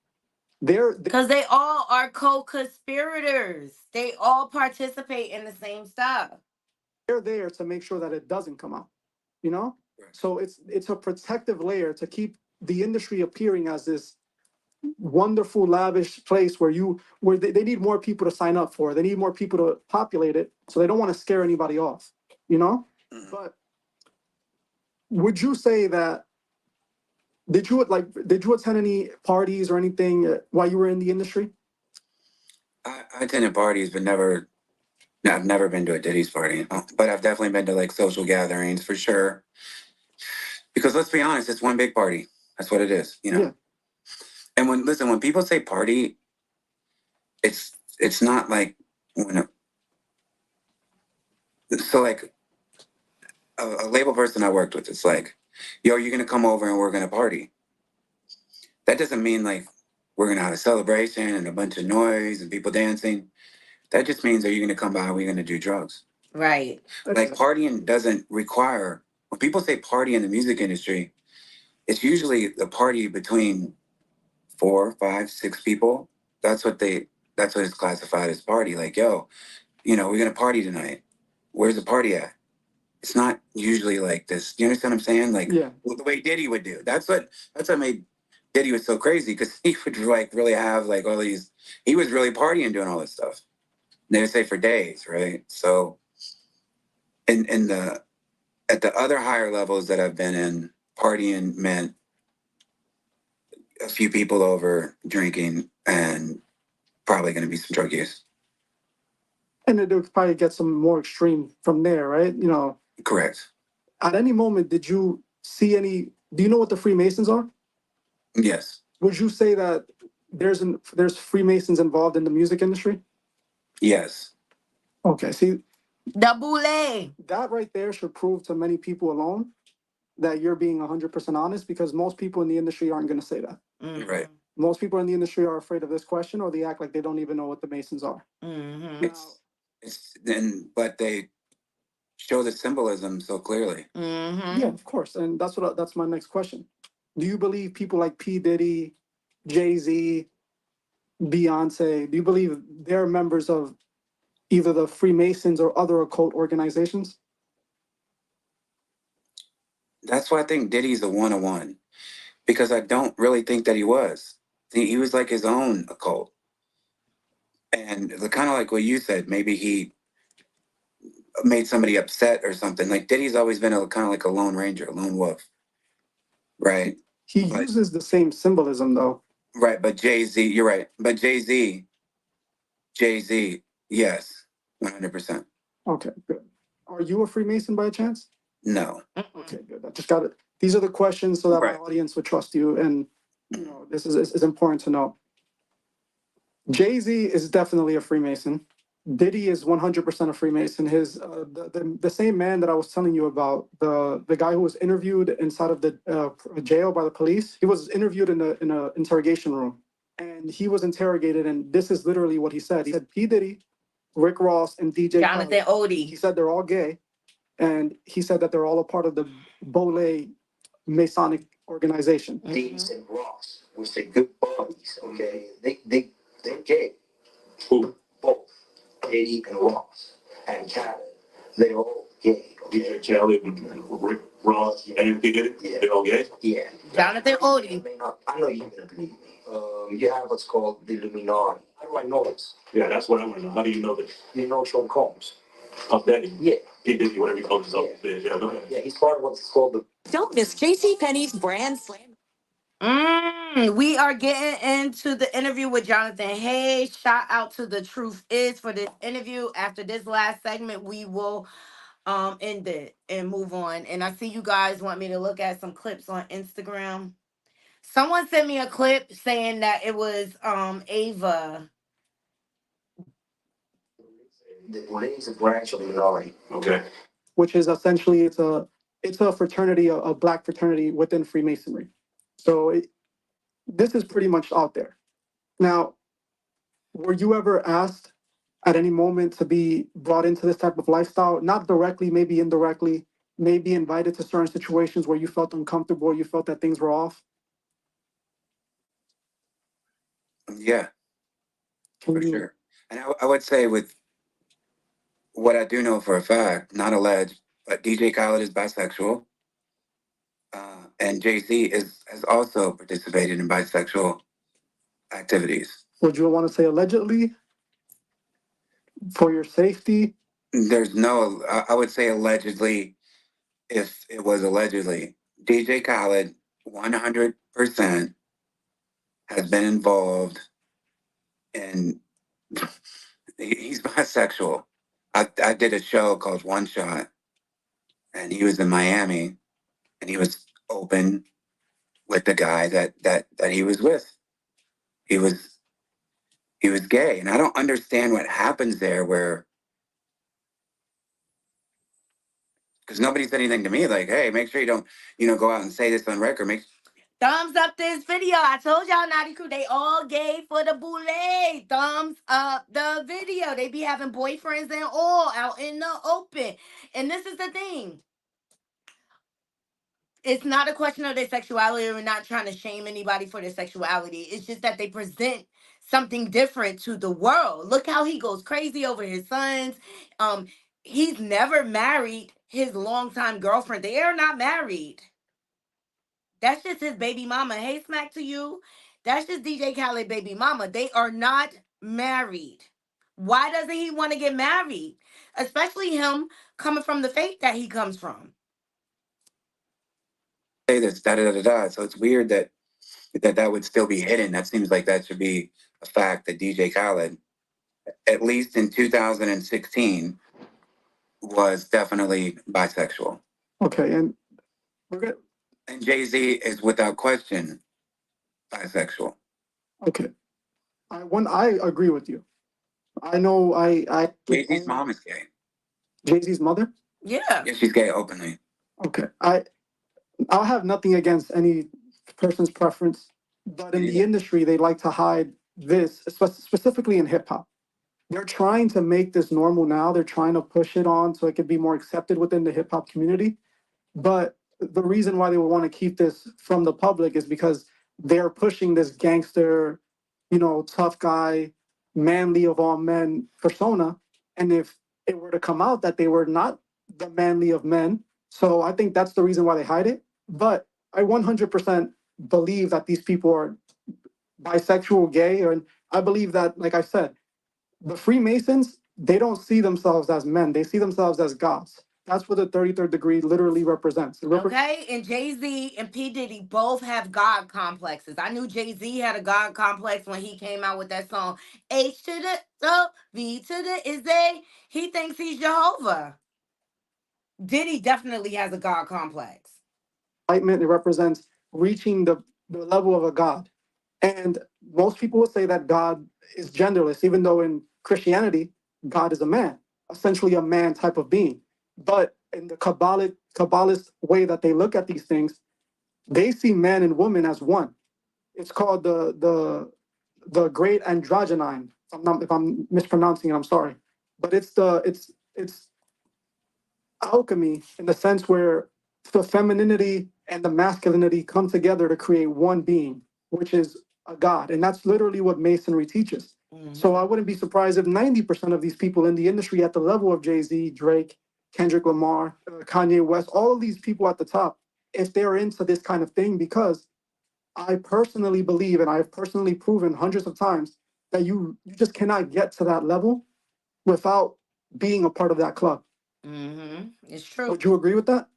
Because they all are co-conspirators. They all participate in the same stuff. They're there to make sure that it doesn't come out. So it's a protective layer to keep the industry appearing as this wonderful, lavish place where they need more people to sign up for. They need more people to populate it, so they don't want to scare anybody off. But would you say that did you attend any parties or anything while you were in the industry? I attended parties, but I've never been to a Diddy's party. But I've definitely been to like social gatherings for sure. Because let's be honest, it's one big party. That's what it is, Yeah. And when people say party, it's not like so like a label person I worked with, it's like, yo, you're gonna come over and we're gonna party. That doesn't mean like we're gonna have a celebration and a bunch of noise and people dancing. That just means are you gonna come by and we're gonna do drugs. Right. Like partying doesn't require, when people say party in the music industry, it's usually a party between 4, 5, 6 people. That's what it's classified as party. Like, yo, we're gonna party tonight. Where's the party at? It's not usually like this. You understand what I'm saying? Like the way Diddy would do. That's what made Diddy was so crazy, because he would like really have like all these. He was really partying, doing all this stuff. They would say for days, right? So, at the other higher levels that I've been in, partying meant a few people over drinking and probably going to be some drug use. And it would probably get some more extreme from there, right? Correct. At any moment, did you see any? Do you know what the Freemasons are? Yes. Would you say that there's Freemasons involved in the music industry? Yes. Okay. See, the boule. That right there should prove to many people alone that you're being 100% honest, because most people in the industry aren't going to say that. Right. Most people in the industry are afraid of this question, or they act like they don't even know what the Masons are. But they show the symbolism so clearly. Yeah, of course. And that's my next question. Do you believe people like P. Diddy, Jay-Z, Beyonce, do you believe they're members of either the Freemasons or other occult organizations? That's why I think Diddy's a 101, because I don't really think that he was. He was like his own occult. And the kind of like what you said, maybe he made somebody upset or something. Like Diddy's always been a kind of like a lone ranger, a lone wolf, right? He uses the same symbolism though. Right, but Jay-Z, you're right. But Jay-Z, yes, 100%. Okay, good. Are you a Freemason by chance? No. Okay, good. I just got it. These are the questions so that my audience would trust you, and you know this is important to know. Jay-Z is definitely a Freemason. Diddy is 100% a Freemason. His the same man that I was telling you about, the guy who was interviewed inside of the jail by the police. He was interviewed in a interrogation room, and he was interrogated. And this is literally what he said. He said P Diddy, Rick Ross, and DJ Jonathan Khaled. Odie. He said they're all gay, and he said that they're all a part of the Bole Masonic organization. D's and Ross, which are good buddies, okay? They're gay. Who? Both. Diddy and Ross and Khaled. They're all gay. Okay? Yeah, Khaled and Rick Ross and P. Diddy? Yeah. They're all gay? Yeah. Jonathan Odie. I know you're gonna believe me. You have what's called the Illuminati. How do I know this? Yeah, that's what I want to know. How do you know this? You know Sean Combs. Of Diddy? Yeah. P. Diddy, whatever he calls himself. Yeah, go ahead. Yeah, he's part of what's called the. Don't miss JCPenney's brand slam. We are getting into the interview with Jonathan Hayes. Shout out to The Truth Is for this interview. After this last segment, we will end it and move on. And I see you guys want me to look at some clips on Instagram. Someone sent me a clip saying that it was Ava. The ladies are actually minority. Okay. Which is essentially it's a fraternity, a black fraternity within Freemasonry. So this is pretty much out there. Now, were you ever asked at any moment to be brought into this type of lifestyle? Not directly, maybe indirectly, maybe invited to certain situations where you felt uncomfortable, you felt that things were off? Yeah, for sure. And I would say with what I do know for a fact, not alleged, but DJ Khaled is bisexual. And Jay-Z has also participated in bisexual activities. Would you want to say allegedly for your safety? There's no, I would say allegedly, if it was allegedly. DJ Khaled, 100% has been involved in, he's bisexual. I did a show called One Shot, and he was in Miami, and he was open with the guy that he was with. He was gay, and I don't understand what happens there where, because nobody said anything to me like, hey, make sure you don't, go out and say this on record. Thumbs up this video. I told y'all, Naughty Crew, they all gay for the boule. Thumbs up the video. They be having boyfriends and all out in the open. And this is the thing. It's not a question of their sexuality. We're not trying to shame anybody for their sexuality. It's just that they present something different to the world. Look how he goes crazy over his sons. He's never married his longtime girlfriend. They are not married. That's just his baby mama. Hey, smack to you. That's just DJ Khaled baby mama. They are not married. Why doesn't he want to get married? Especially him coming from the faith that he comes from. Say this, So it's weird that would still be hidden. That seems like that should be a fact that DJ Khaled, at least in 2016, was definitely bisexual. Okay, and we're good. And Jay-Z is without question bisexual. Okay. I agree with you. I know Jay-Z's mom is gay. Jay-Z's mother? Yeah. Yeah, she's gay openly. Okay. I'll have nothing against any person's preference, but in the industry, they like to hide this, specifically in hip hop. They're trying to make this normal now. They're trying to push it on so it could be more accepted within the hip hop community. But the reason why they would want to keep this from the public is because they're pushing this gangster, tough guy, manly of all men persona. And if it were to come out that they were not the manly of men, so I think that's the reason why they hide it. But I 100% believe that these people are bisexual, gay, and I believe that, like I said, the Freemasons, they don't see themselves as men. They see themselves as gods. That's what the 33rd degree literally represents. Okay, and Jay-Z and P. Diddy both have God complexes. I knew Jay-Z had a God complex when he came out with that song, H to the O, V to the is A. He thinks he's Jehovah. Diddy definitely has a God complex. Enlightenment, it represents reaching the level of a god. And most people will say that God is genderless, even though in Christianity, God is a man, essentially a man type of being. But in the Kabbalist way that they look at these things, they see man and woman as one. It's called the great androgyne. If I'm mispronouncing it, I'm sorry. But it's alchemy in the sense where the femininity and the masculinity come together to create one being, which is a god. And that's literally what masonry teaches. So I wouldn't be surprised if 90% of these people in the industry at the level of Jay-Z, Drake, Kendrick Lamar, Kanye West, all of these people at the top, if they're into this kind of thing, because I personally believe, and I've personally proven hundreds of times, that you just cannot get to that level without being a part of that club. It's true. Would you agree with that?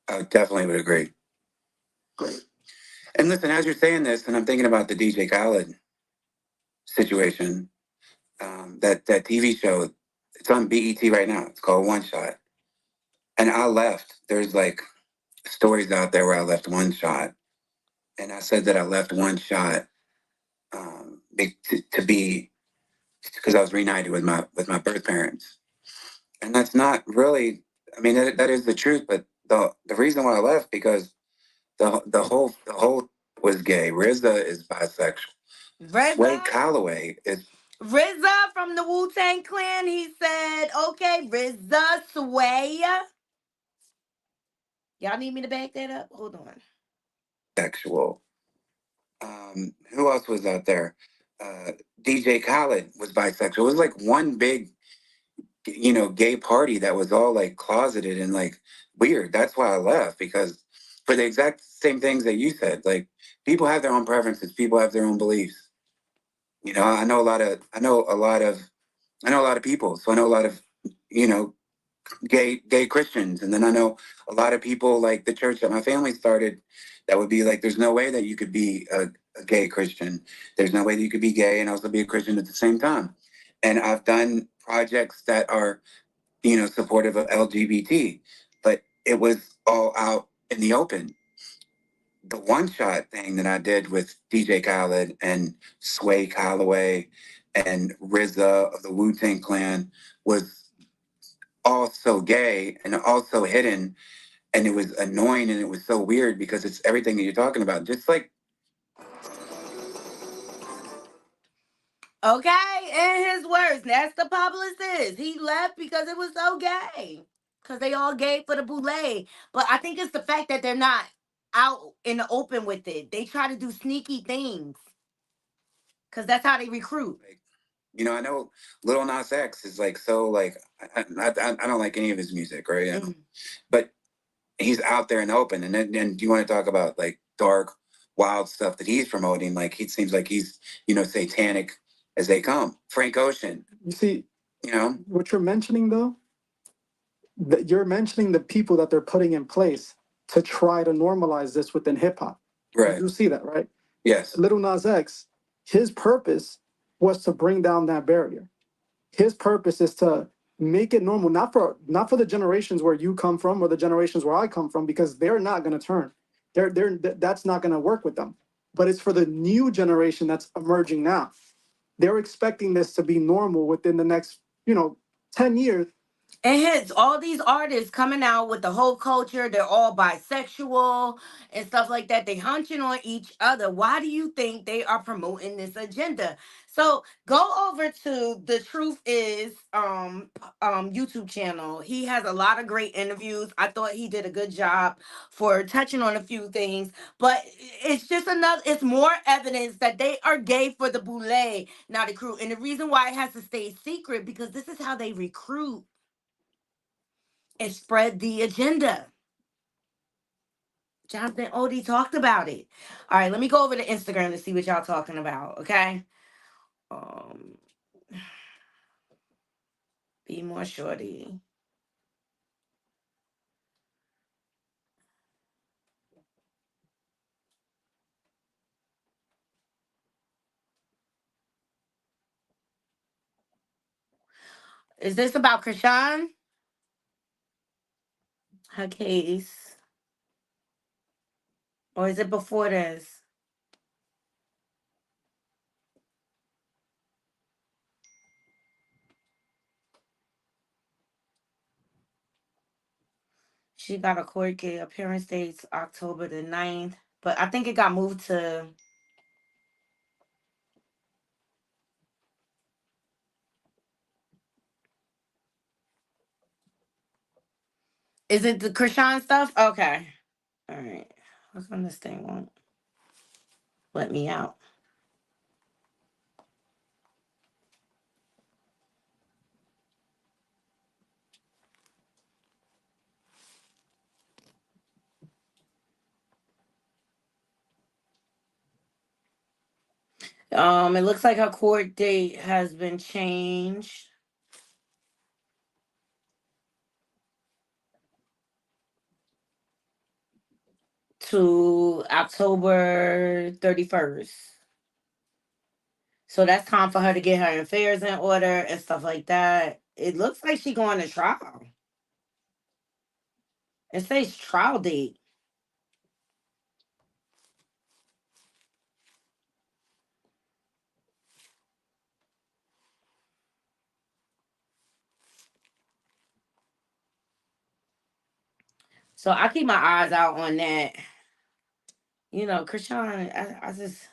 I definitely would agree. Great. And listen, as you're saying this, and I'm thinking about the DJ Khaled situation, that TV show, it's on BET right now. It's called One Shot. And I left. There's like stories out there where I left One Shot. And I said that I left One Shot to be, because I was reunited with my birth parents. And that's not really, I mean, that is the truth. But the reason why I left, because the whole was gay. RZA is bisexual. Sway Calloway is RZA from the Wu-Tang Clan. He said, okay, RZA, Sway. Y'all need me to back that up? Hold on. sexual. Who else was out there? DJ Khaled was bisexual. It was like one big, gay party that was all like closeted and like weird. That's why I left, because for the exact same things that you said, like people have their own preferences, people have their own beliefs. I know a lot of people. So I know a lot of, gay Christians. And then I know a lot of people like the church that my family started that would be like, there's no way that you could be a gay Christian. There's no way that you could be gay and also be a Christian at the same time. And I've done projects that are, supportive of LGBT, but it was all out in the open. The One Shot thing that I did with DJ Khaled and Sway Calloway and RZA of the Wu-Tang Clan was also gay and also hidden, and it was annoying and it was so weird because it's everything that you're talking about. Just like Okay, in his words, that's the publicist. He left because it was so gay. Because they all gay for the boule. But I think it's the fact that they're not out in the open with it. They try to do sneaky things. Because that's how they recruit. I know Lil Nas X is like so like I don't like any of his music, right? But he's out there in the open, and then you want to talk about like dark, wild stuff that he's promoting? Like he seems like he's satanic as they come. Frank Ocean. You see, what you're mentioning though, that you're mentioning the people that they're putting in place to try to normalize this within hip hop. Right. You see that, right? Yes. Lil Nas X, his purpose was to bring down that barrier. His purpose is to make it normal, not for the generations where you come from or the generations where I come from, because they're not going to turn. That's not going to work with them. But it's for the new generation that's emerging now. They're expecting this to be normal within the next, 10 years. And hence, all these artists coming out with the whole culture, they're all bisexual and stuff like that. They hunching on each other. Why do you think they are promoting this agenda? So go over to The Truth Is YouTube channel. He has a lot of great interviews. I thought he did a good job for touching on a few things, but it's just it's more evidence that they are gay for the boule, not the crew. And the reason why it has to stay secret, because this is how they recruit and spread the agenda. Jonathan Odie talked about it. All right, let me go over to Instagram to see what y'all talking about. Okay. Um, be more shorty. Is this about Krishan? Her case, or is it before this? She got a court date. Appearance dates October the 9th. But I think it got moved to. Is it the Krishan stuff? Okay. All right. How come this thing won't let me out? It looks like her court date has been changed to October 31st. So that's time for her to get her affairs in order and stuff like that. It looks like she going to trial. It says trial date. So I keep my eyes out on that. You know, Krishan, I just.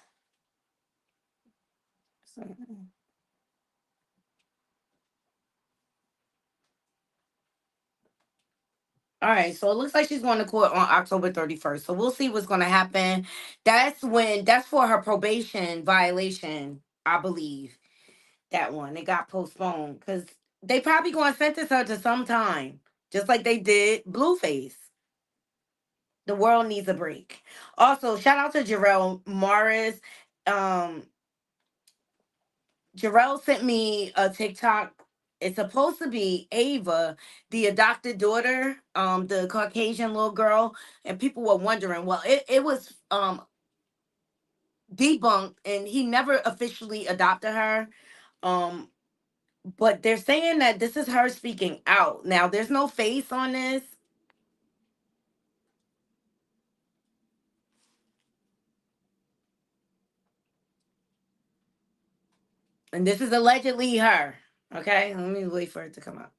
All right, so it looks like she's going to court on October 31st. So we'll see what's going to happen. That's for her probation violation, I believe. That one. It got postponed because they probably going to sentence her to some time, just like they did Blueface. The world needs a break. Also, shout out to Jarrell Morris. Um, Jarrell sent me a TikTok. It's supposed to be Ava, the adopted daughter, the Caucasian little girl, and people were wondering. Well, it was debunked, and he never officially adopted her. Um, but they're saying that this is her speaking out. Now, there's no face on this. And this is allegedly her. Okay, let me wait for it to come up.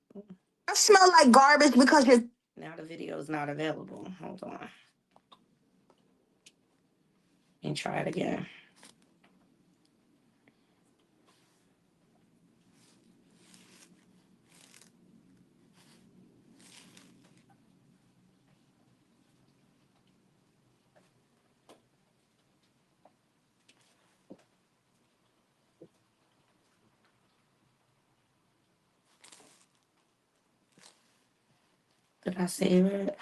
I smell like garbage because you're. Now the video is not available. Hold on. And try it again. Did I save it?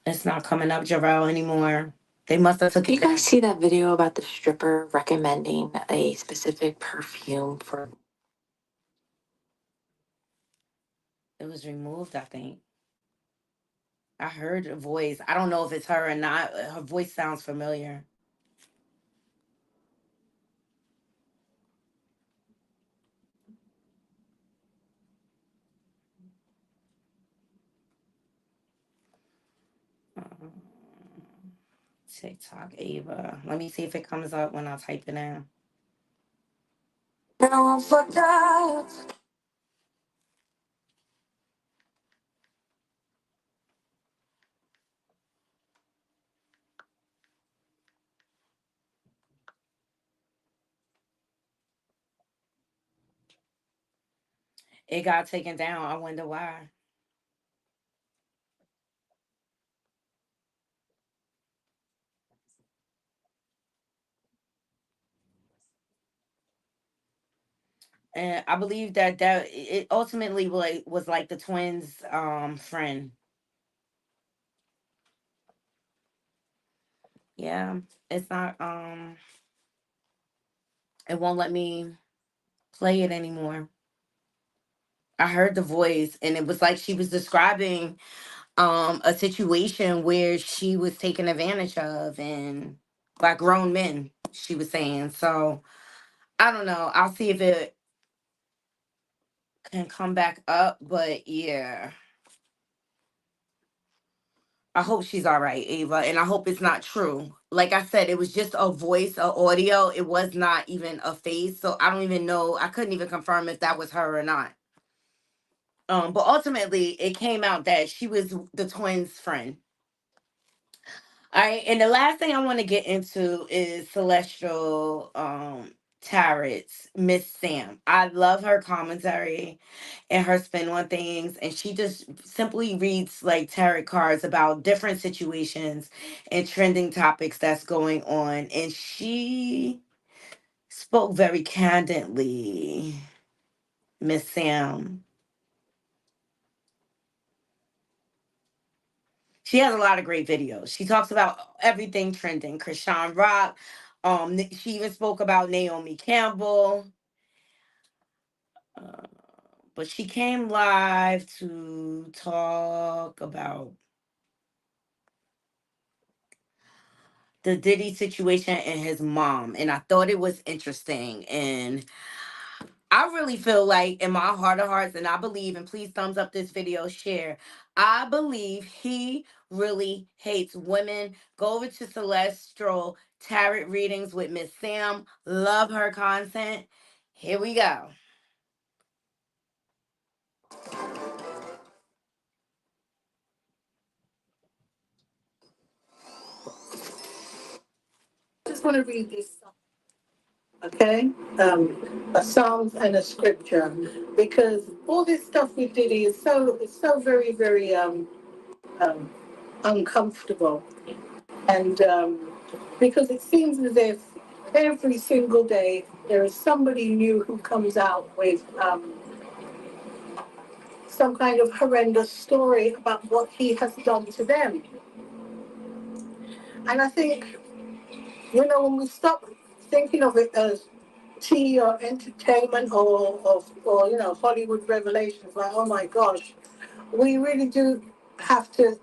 It's not coming up, Jarrell, anymore. They must have took Did it you guys down. see that video about the stripper recommending a specific perfume for? It was removed, I think. I heard a voice. I don't know if it's her or not. Her voice sounds familiar. TikTok Ava. Let me see if it comes up when I type it in. Now I'm fucked up. It got taken down. I wonder why. And I believe that it ultimately was like the twins' friend. Yeah, it's not. It won't let me play it anymore. I heard the voice, and it was like she was describing a situation where she was taken advantage of and by grown men. She was saying so. I don't know. I'll see if it can come back up, but yeah. I hope she's all right, Ava, and I hope it's not true. Like I said, it was just a voice, a audio. It was not even a face, so I don't even know. I couldn't even confirm if that was her or not. But ultimately, it came out that she was the twins' friend. All right, and the last thing I want to get into is Celestial Tarot's Miss Sam. I love her commentary and her spin on things, and she just simply reads like tarot cards about different situations and trending topics that's going on. And she spoke very candidly, Miss Sam. She has a lot of great videos. She talks about everything trending. Krishan Rock. She even spoke about Naomi Campbell. Uh, but she came live to talk about the Diddy situation and his mom. And I thought it was interesting. And I really feel like in my heart of hearts, and I believe, and please thumbs up this video, share. I believe he really hates women. Go over to Celestial Tarot readings with Miss Sam. Love her content. Here we go. I just want to read this song, okay? A psalm and a scripture, because all this stuff with Diddy is it's so very, very um, uncomfortable, and because it seems as if every single day there is somebody new who comes out with some kind of horrendous story about what he has done to them, and I think, when we stop thinking of it as tea or entertainment or Hollywood revelations, like, oh my gosh, we really do have to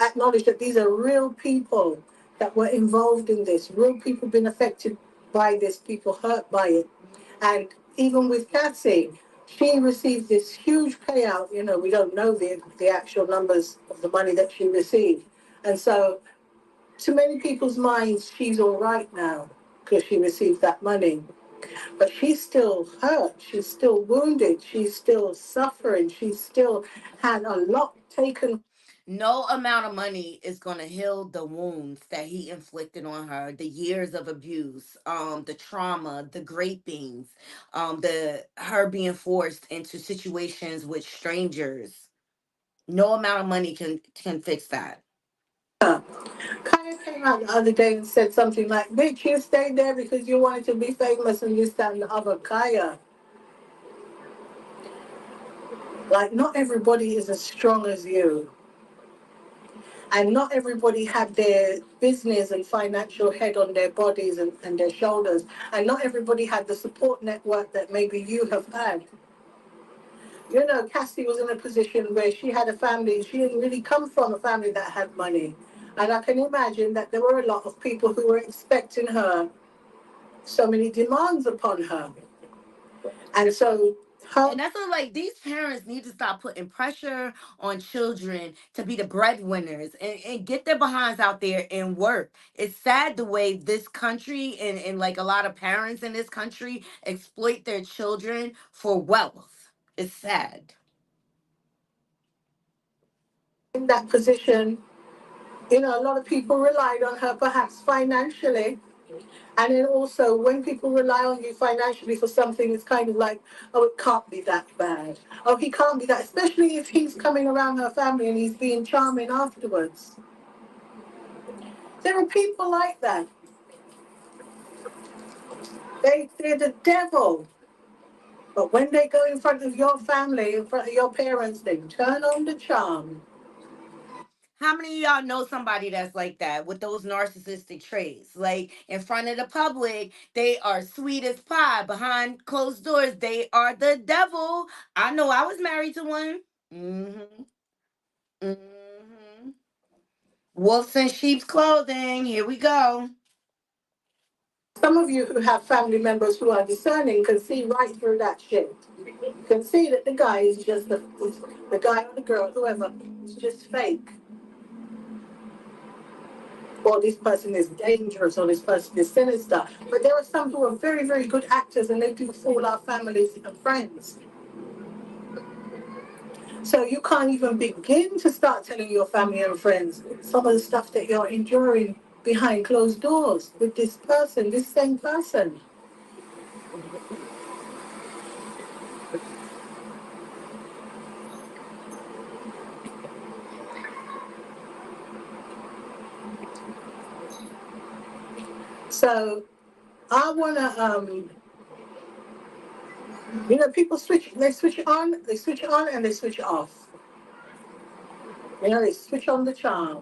acknowledge that these are real people that were involved in this, real people been affected by this, people hurt by it. And even with Cassie, she received this huge payout. We don't know the actual numbers of the money that she received. And so to many people's minds, she's all right now because she received that money. But she's still hurt. She's still wounded. She's still suffering. She's still had a lot taken. No amount of money is going to heal the wounds that he inflicted on her, the years of abuse, the trauma, the grapings, the her being forced into situations with strangers. No amount of money can fix that. Kaya came out the other day and said something like, bitch, you stayed there because you wanted to be famous and this, that, and the other. Kaya, like, not everybody is as strong as you. And not everybody had their business and financial head on their bodies and their shoulders. And not everybody had the support network that maybe you have had. Cassie was in a position where she had a family. She didn't really come from a family that had money. And I can imagine that there were a lot of people who were expecting her, so many demands upon her. And so And that's what, like, these parents need to stop putting pressure on children to be the breadwinners and get their behinds out there and work. It's sad the way this country and like a lot of parents in this country exploit their children for wealth. It's sad. in that position, a lot of people relied on her perhaps financially. And then also, when people rely on you financially for something, it's kind of like, oh, it can't be that bad. Oh, he can't be that, especially if he's coming around her family and he's being charming afterwards. There are people like that. They're the devil. But when they go in front of your family, in front of your parents, they turn on the charm. How many of y'all know somebody that's like that with those narcissistic traits? Like in front of the public, they are sweet as pie. Behind closed doors, they are the devil. I know I was married to one. Mm-hmm. Mm-hmm. Wolves in sheep's clothing. Here we go. Some of you who have family members who are discerning can see right through that shit. You can see that the guy is just the guy or the girl, whoever, is just fake. Or this person is dangerous, or this person is sinister. But there are some who are very, very good actors, and they do fool our families and friends. So you can't even begin to start telling your family and friends some of the stuff that you're enduring behind closed doors with this person, this same person. So I wanna people switch, they switch it on, they switch it on and they switch it off. They switch on the charm.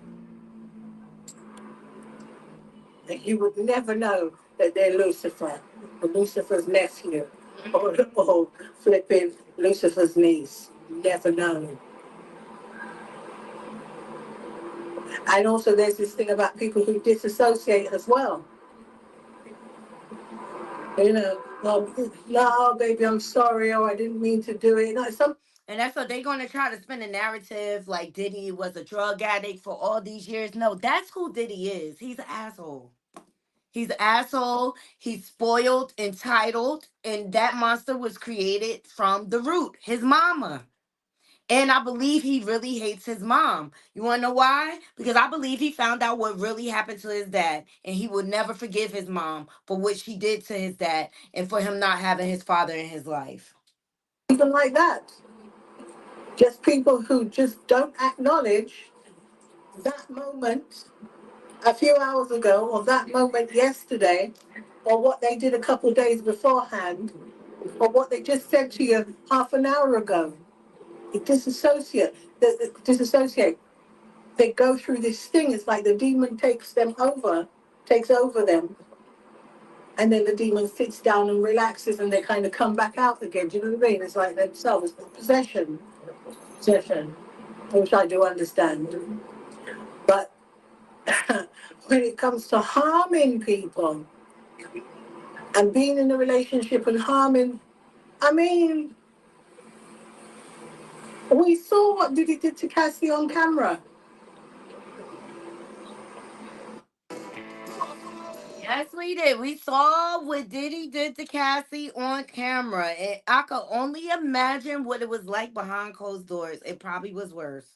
And you would never know that they're Lucifer, or Lucifer's nephew, or flipping Lucifer's niece. Never know. And also there's this thing about people who disassociate as well. No, baby, I'm sorry, or I didn't mean to do it. And that's what they're gonna try to spin a narrative like Diddy was a drug addict for all these years. No, that's who Diddy is. He's an asshole. He's an asshole. He's spoiled, entitled, and that monster was created from the root, his mama. And I believe he really hates his mom. You want to know why? Because I believe he found out what really happened to his dad, and he would never forgive his mom for what she did to his dad and for him not having his father in his life. Even like that. Just people who just don't acknowledge that moment a few hours ago, or that moment yesterday, or what they did a couple of days beforehand, or what they just said to you half an hour ago. They disassociate. They disassociate. They go through this thing. It's like the demon takes over them, and then the demon sits down and relaxes, and they kind of come back out again. Do you know what I mean? It's like themselves, possession, which I do understand. But when it comes to harming people and being in a relationship and harming, I mean, we saw what Diddy did to Cassie on camera. Yes, we did. We saw what Diddy did to Cassie on camera. And I could only imagine what it was like behind closed doors. It probably was worse.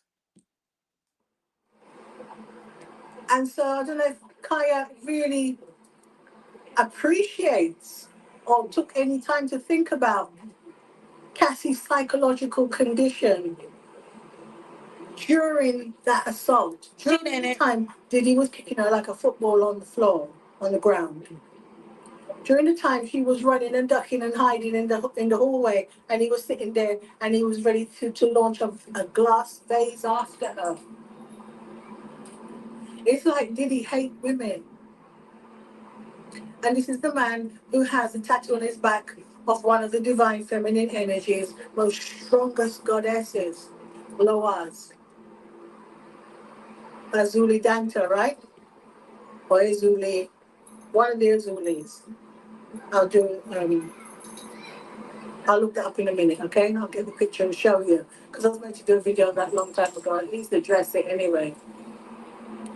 And so I don't know if Kaya really appreciates or took any time to think about Cassie's psychological condition during that assault. During the time Diddy was kicking her like a football on the floor, on the ground. During the time she was running and ducking and hiding in the hallway, and he was sitting there and he was ready to launch a glass vase after her. It's like, did he hate women? And this is the man who has a tattoo on his back of one of the divine feminine energies, most strongest goddesses, Loaz. Azuli Danta, right? Or Azuli, one of the Azulis. I'll look that up in a minute, okay? And I'll get the picture and show you. Because I was meant to do a video on that long time ago, at least address it anyway.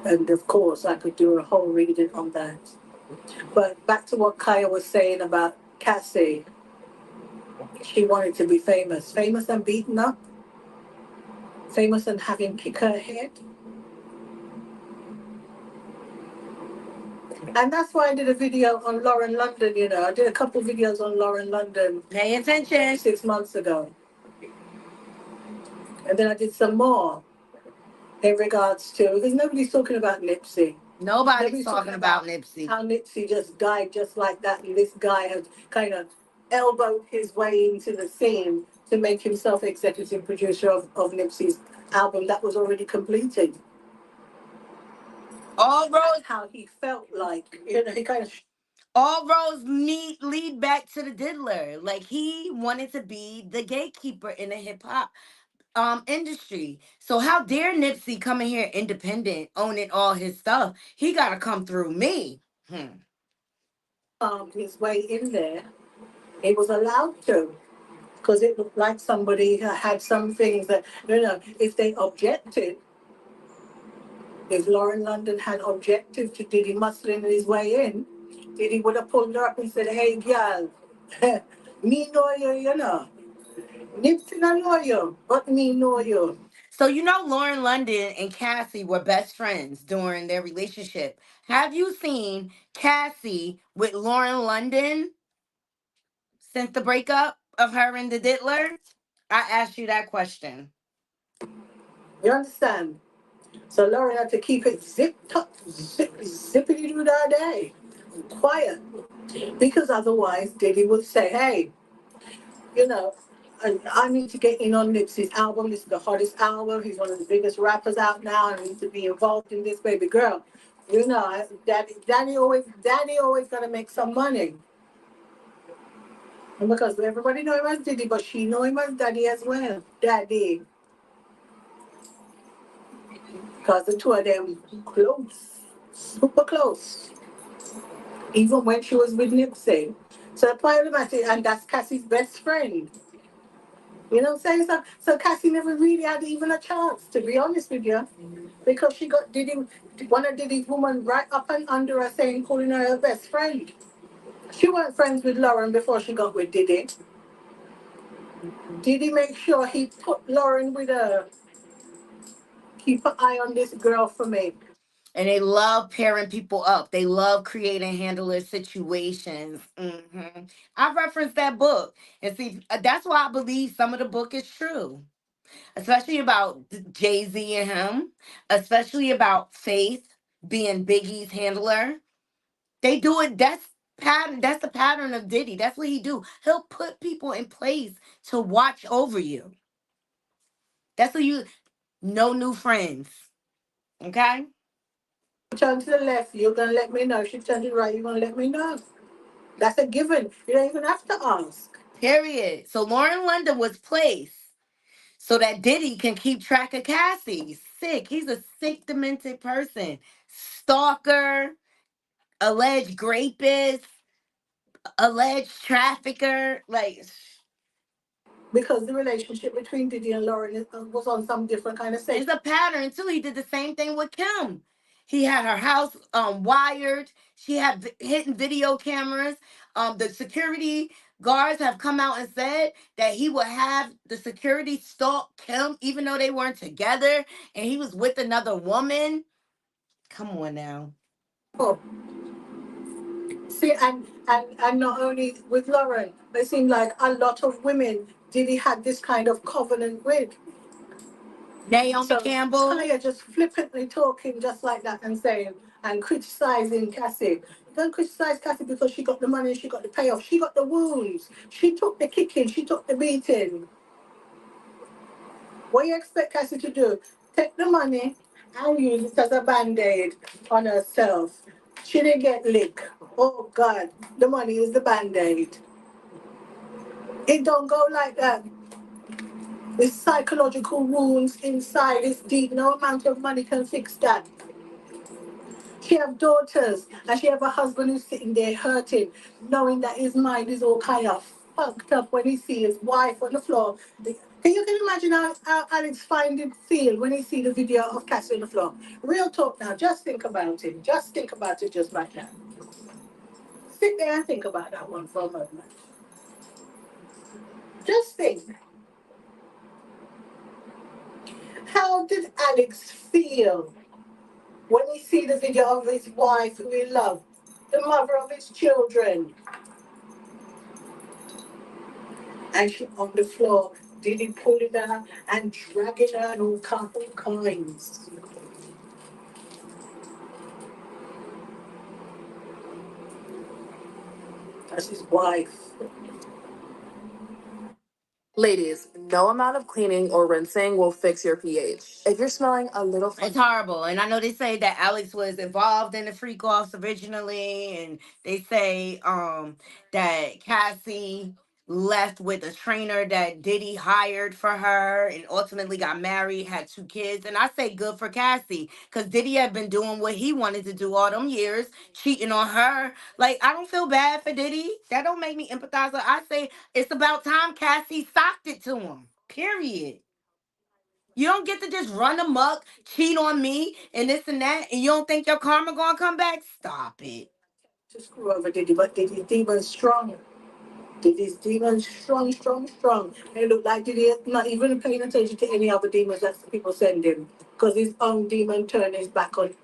And of course, I could do a whole reading on that. But back to what Kaya was saying about Cassie. She wanted to be famous. Famous and beaten up. Famous and having kick her head. And that's why I did a video on Lauren London, I did a couple of videos on Lauren London. Pay attention. 6 months ago. And then I did some more in regards to, because nobody's talking about Nipsey. Nobody's talking about Nipsey. How Nipsey just died just like that. And this guy has kind of elbowed his way into the scene to make himself executive producer of Nipsey's album that was already completed. All roads, How he felt like, you know, he kind of all roads lead back to the diddler. Like he wanted to be the gatekeeper in the hip hop industry. So how dare Nipsey come in here independent, owning all his stuff? He gotta come through me. his way in there. He was allowed to, because it looked like somebody had some things that, you know, if they objected, if Lauren London had objected to Diddy muscling his way in, Diddy would have pulled her up and said, hey, girl, me know you, you know. Nipsey don't know you, but me know you. So you know Lauren London and Cassie were best friends during their relationship. Have you seen Cassie with Lauren London since the breakup of her and the Diddler? I asked you that question. You understand? So Lauren had to keep it zipped up, zippity doo that day, quiet, because otherwise Diddy would say, hey, you know, I need to get in on Nipsey's album. This is the hottest album. He's one of the biggest rappers out now. I need to be involved in this, baby girl. You know, daddy always got to make some money. And because everybody know him as Diddy, but she know him as Daddy as well. Daddy. Because the two of them close, super close. Even when she was with Nipsey. So the point of the matter, and that's Cassie's best friend. You know what I'm saying? So Cassie never really had even a chance, to be honest with you, because she got Diddy, one of Diddy's woman right up and under her saying, calling her her best friend. She weren't friends with Lauren before she got with Diddy. Diddy make sure he put Lauren with her. Keep an eye on this girl for me. And they love pairing people up. They love creating handler situations. I referenced that book. And see, that's why I believe some of the book is true. Especially about Jay-Z and him. Especially about Faith being Biggie's handler. They do it. That's the pattern of Diddy. That's what he do. He'll put people in place to watch over you. That's what you no new friends. Okay? Turn to the left, you're gonna let me know. If she turned to the right, you're gonna let me know. That's a given. You don't even have to ask. Period. So Lauren London was placed so that Diddy can keep track of Cassie. Sick. He's a sick, demented person. Stalker, alleged rapist, alleged trafficker. Like, because the relationship between Diddy and Lauren was on some different kind of it's stage. a pattern too. He did the same thing with Kim. He had her house wired. She had hidden video cameras. The security guards have come out and said that he would have the security stalk Kim, even though they weren't together, and he was with another woman. Come on now. Oh. See, and not only with Lauren, it seemed like a lot of women Diddy had this kind of covenant with. Naomi So Campbell. Taya just flippantly talking just like that and saying and criticizing Cassie. Don't criticize Cassie because she got the money, she got the payoff, she got the wounds, she took the kicking, she took the beating. What you expect Cassie to do? Take the money and use it as a band-aid on herself. She didn't get licked. Oh God, the money is the band-aid. It don't go like that. The psychological wounds inside is deep. No amount of money can fix that. She have daughters and she have a husband who's sitting there hurting, knowing that his mind is all kind of fucked up when he see his wife on the floor. Can you imagine how Alex find it feel when he see the video of Cassie on the floor? Real talk now, just think about it. Just think about it just like that. Sit there and think about that one for a moment. Just think. How did Alex feel when he see the video of his wife who he loved, the mother of his children, and she on the floor, Diddy pulling her and dragging her and all kinds. That's his wife. Ladies, no amount of cleaning or rinsing will fix your pH. If you're smelling a little It's horrible. And I know they say that Alex was involved in the freak offs originally, and they say that Cassie left with a trainer that Diddy hired for her and ultimately got married, had 2 kids. And I say good for Cassie, because Diddy had been doing what he wanted to do all them years, cheating on her. Like, I don't feel bad for Diddy. That don't make me empathize. I say it's about time Cassie socked it to him. Period. You don't get to just run amok, cheat on me, and this and that, and you don't think your karma gonna come back? Stop it. To screw over Diddy, but Diddy's demon strong. Diddy's demon strong, strong, strong. And it look like Diddy is not even paying attention to any other demons that people send him. Because his own demon turned his back on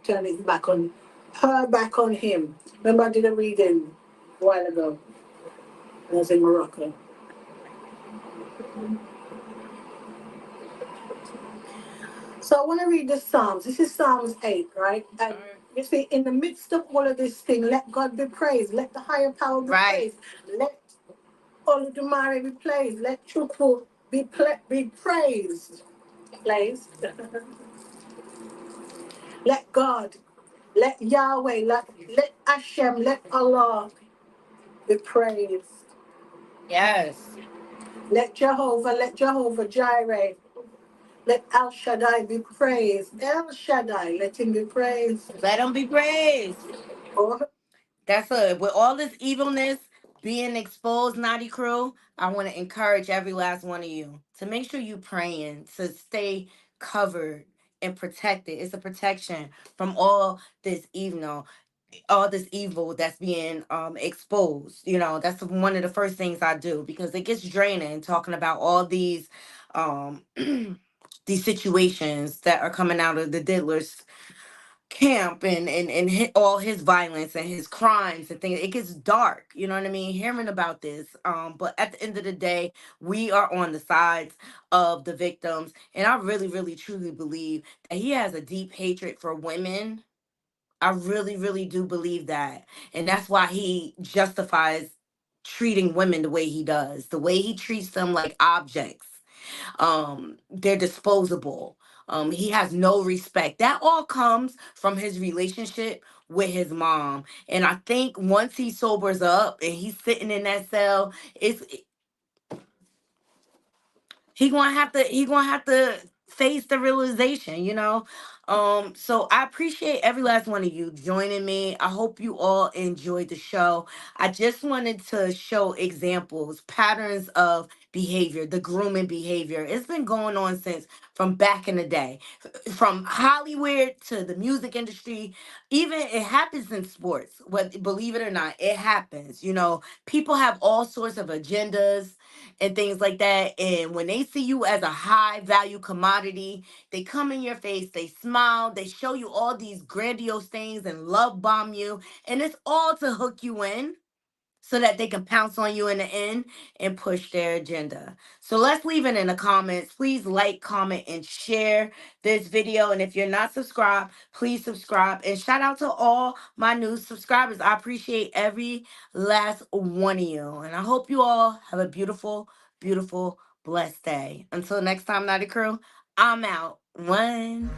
her back on him. Remember I did a reading a while ago. I was in Morocco. So I want to read the Psalms. This is Psalms 8, right? And you see, in the midst of all of this thing, let God be praised. Let the higher power be praised. Let Oludumare be praised. Let Chukwu be praised. Praised. Let God, let Yahweh, let Hashem, let Allah be praised. Yes. Let Jehovah Jireh, let El Shaddai be praised. El Shaddai, let him be praised. Let him be praised. Oh. That's it. With all this evilness being exposed, Naughty Crew, I want to encourage every last one of you to make sure you praying, to stay covered and protected. It's a protection from all this evil that's being exposed. That's one of the first things I do, because it gets draining talking about all these um these situations that are coming out of the diddlers camp, and all his violence and his crimes and things. It gets dark, you know what I mean, hearing about this. But at the end of the day, we are on the sides of the victims, and I really, really, truly believe that he has a deep hatred for women. I really, really do believe that. And that's why he justifies treating women the way he does, the way he treats them like objects. They're disposable. He has no respect. That all comes from his relationship with his mom. And I think once he sobers up and he's sitting in that cell, it's he gonna have to face the realization. So I appreciate every last one of you joining me. I hope you all enjoyed the show. I just wanted to show examples, patterns of behavior, the grooming behavior. It's been going on since from back in the day, from Hollywood to the music industry. Even it happens in sports, believe it or not, it happens. People have all sorts of agendas and things like that. And when they see you as a high value commodity, they come in your face, they smile, they show you all these grandiose things and love bomb you. And it's all to hook you in so that they can pounce on you in the end and push their agenda. So let's leave it in the comments. Please like, comment, and share this video. And if you're not subscribed, please subscribe. And shout out to all my new subscribers. I appreciate every last one of you. And I hope you all have a beautiful, beautiful, blessed day. Until next time, Nighty Crew, I'm out. One.